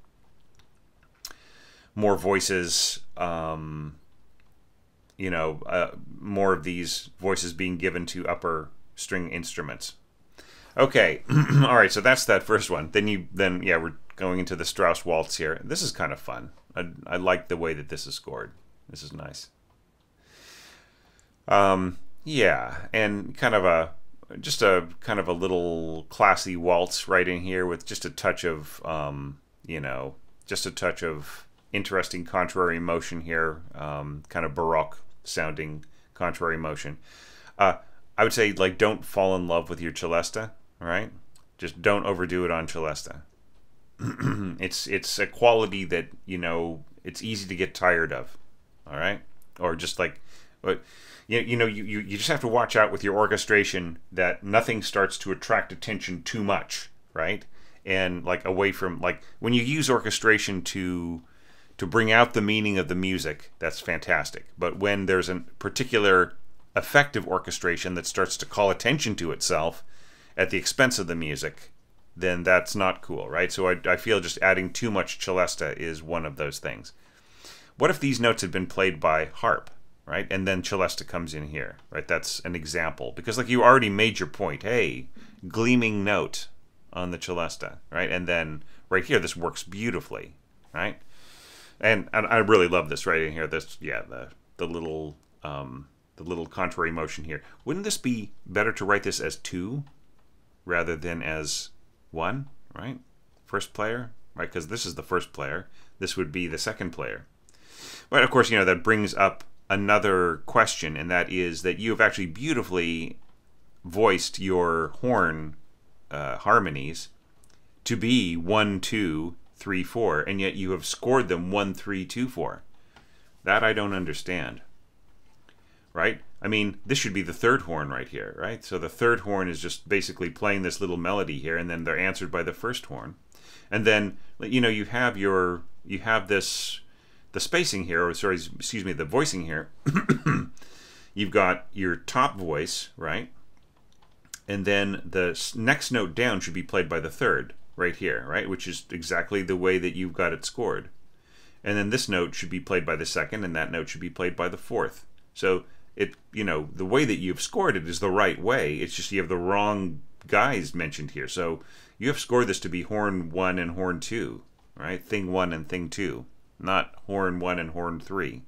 more voices, you know, more of these voices being given to upper string instruments. Okay, all right, so that's that first one. Then yeah, we're going into the Strauss Waltz here. This is kind of fun. I like the way that this is scored. This is nice. Yeah, and kind of a little classy waltz right in here with just a touch of you know, just a touch of interesting contrary motion here, kind of baroque sounding contrary motion. I would say, like, don't fall in love with your celesta, all right? Just don't overdo it on celesta. It's a quality that, you know, it's easy to get tired of. All right, or just like, you know, you just have to watch out with your orchestration that nothing starts to attract attention too much, right? And like away from, like, when you use orchestration to bring out the meaning of the music, that's fantastic. But when there's a particular effective orchestration that starts to call attention to itself at the expense of the music, then that's not cool, right? So I feel just adding too much celesta is one of those things. What if these notes had been played by harp, right? And then celesta comes in here, right? That's an example. Because like you already made your point. Hey, gleaming note on the celesta, right? And then right here, this works beautifully, right? And I really love this right in here. This, yeah, the little contrary motion here. Wouldn't this be better to write this as 2 rather than as 1, right? First player, right? Because this is the first player. This would be the second player. But of course, that brings up another question, and that is that you have actually beautifully voiced your horn harmonies to be 1, 2, 3, 4, and yet you have scored them 1, 3, 2, 4. That I don't understand. Right? I mean, this should be the third horn right here, right? So the third horn is just basically playing this little melody here, and then they're answered by the first horn. And then, you have this, the spacing here, or sorry, excuse me, the voicing here. You've got your top voice, right? And then the next note down should be played by the third, right here, right? Which is exactly the way that you've got it scored. And then this note should be played by the second, and that note should be played by the fourth. So the way that you've scored it is the right way. It's just you have the wrong guys mentioned here. So you have scored this to be horn 1 and horn 2, right? Thing 1 and thing 2, not horn 1 and horn 3.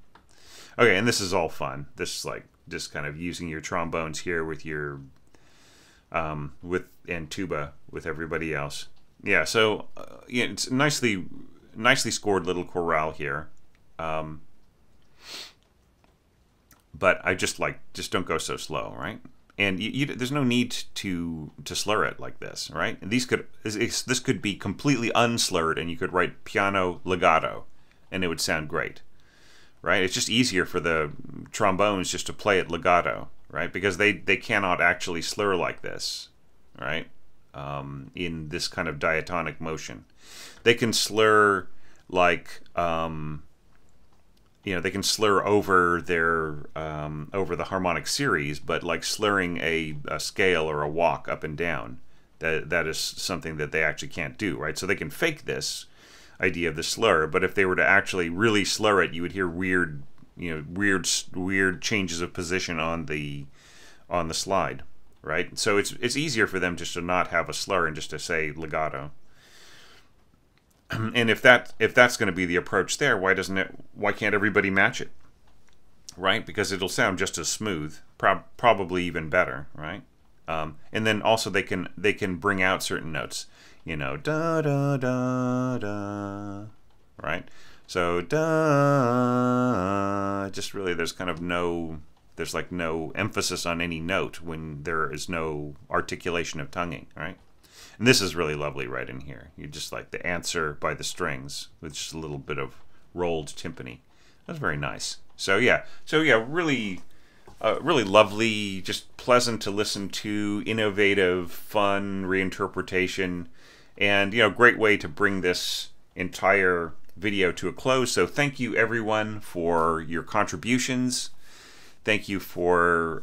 Okay, and this is all fun. This is like just kind of using your trombones here with your and tuba with everybody else. Yeah, so it's nicely scored little chorale here. But I just don't go so slow, right? And there's no need to slur it like this, right? And this could be completely unslurred, and you could write piano legato, and it would sound great, right? It's just easier for the trombones just to play it legato, right? Because they cannot actually slur like this, right? In this kind of diatonic motion, they can slur like. They can slur over their over the harmonic series, but like slurring a scale or a walk up and down, that is something that they actually can't do, right? So they can fake this idea of the slur, but if they were to actually really slur it, you would hear weird changes of position on the slide, right? So it's easier for them just to not have a slur and just to say legato. And if that's going to be the approach there, why can't everybody match it, right? Because it'll sound just as smooth, probably even better, right? And then also they can bring out certain notes, da da da da, right? So da, just really there's no emphasis on any note when there is no articulation of tonguing, right? And this is really lovely right in here. You just like the answer by the strings with just a little bit of rolled timpani. That's very nice. So yeah, really lovely, just pleasant to listen to, innovative, fun reinterpretation, and great way to bring this entire video to a close. So thank you everyone for your contributions. Thank you for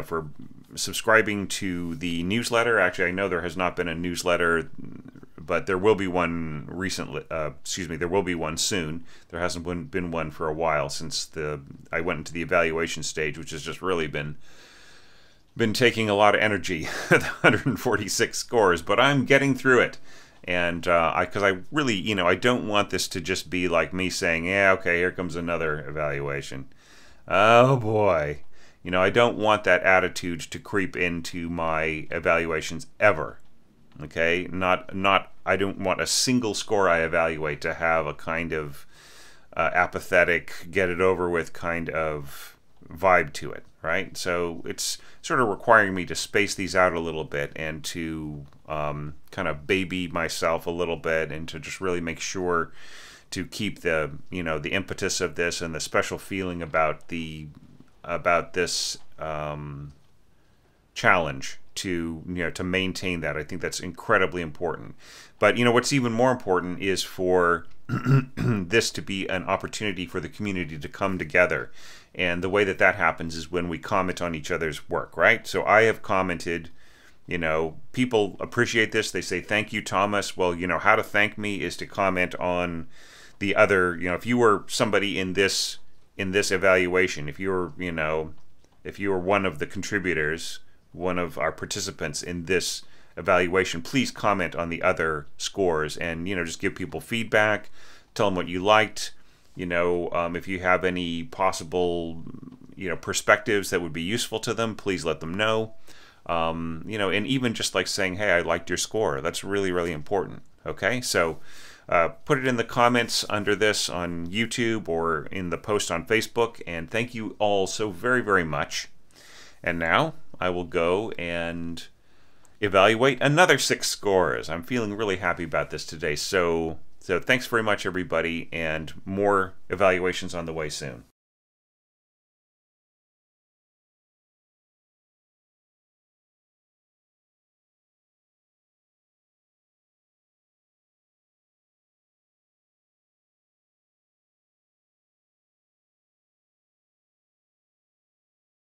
for subscribing to the newsletter. Actually, I know there has not been a newsletter, but there will be one recently. There will be one soon. There hasn't been one for a while since I went into the evaluation stage, which has just really been taking a lot of energy. The 146 scores, but I'm getting through it. And because I really, I don't want this to just be like me saying, yeah, okay, here comes another evaluation. Oh boy. I don't want that attitude to creep into my evaluations ever. Okay? I don't want a single score I evaluate to have a kind of apathetic, get it over with kind of vibe to it, right? So it's sort of requiring me to space these out a little bit and to kind of baby myself a little bit and to just really make sure to keep the impetus of this and the special feeling about this challenge to maintain that. I think that's incredibly important. But what's even more important is for this to be an opportunity for the community to come together. And the way that happens is when we comment on each other's work, right? So I have commented, people appreciate this. They say, thank you, Thomas. Well, how to thank me is to comment on the other, if you were somebody in this evaluation, if you were one of the contributors, one of our participants in this evaluation, please comment on the other scores and just give people feedback, tell them what you liked, if you have any possible perspectives that would be useful to them, please let them know. You know, and even just like saying, hey, I liked your score. That's really, really important. Okay, so put it in the comments under this on YouTube or in the post on Facebook, and thank you all so very, very much. And now I will go and evaluate another 6 scores. I'm feeling really happy about this today. So thanks very much, everybody, and more evaluations on the way soon.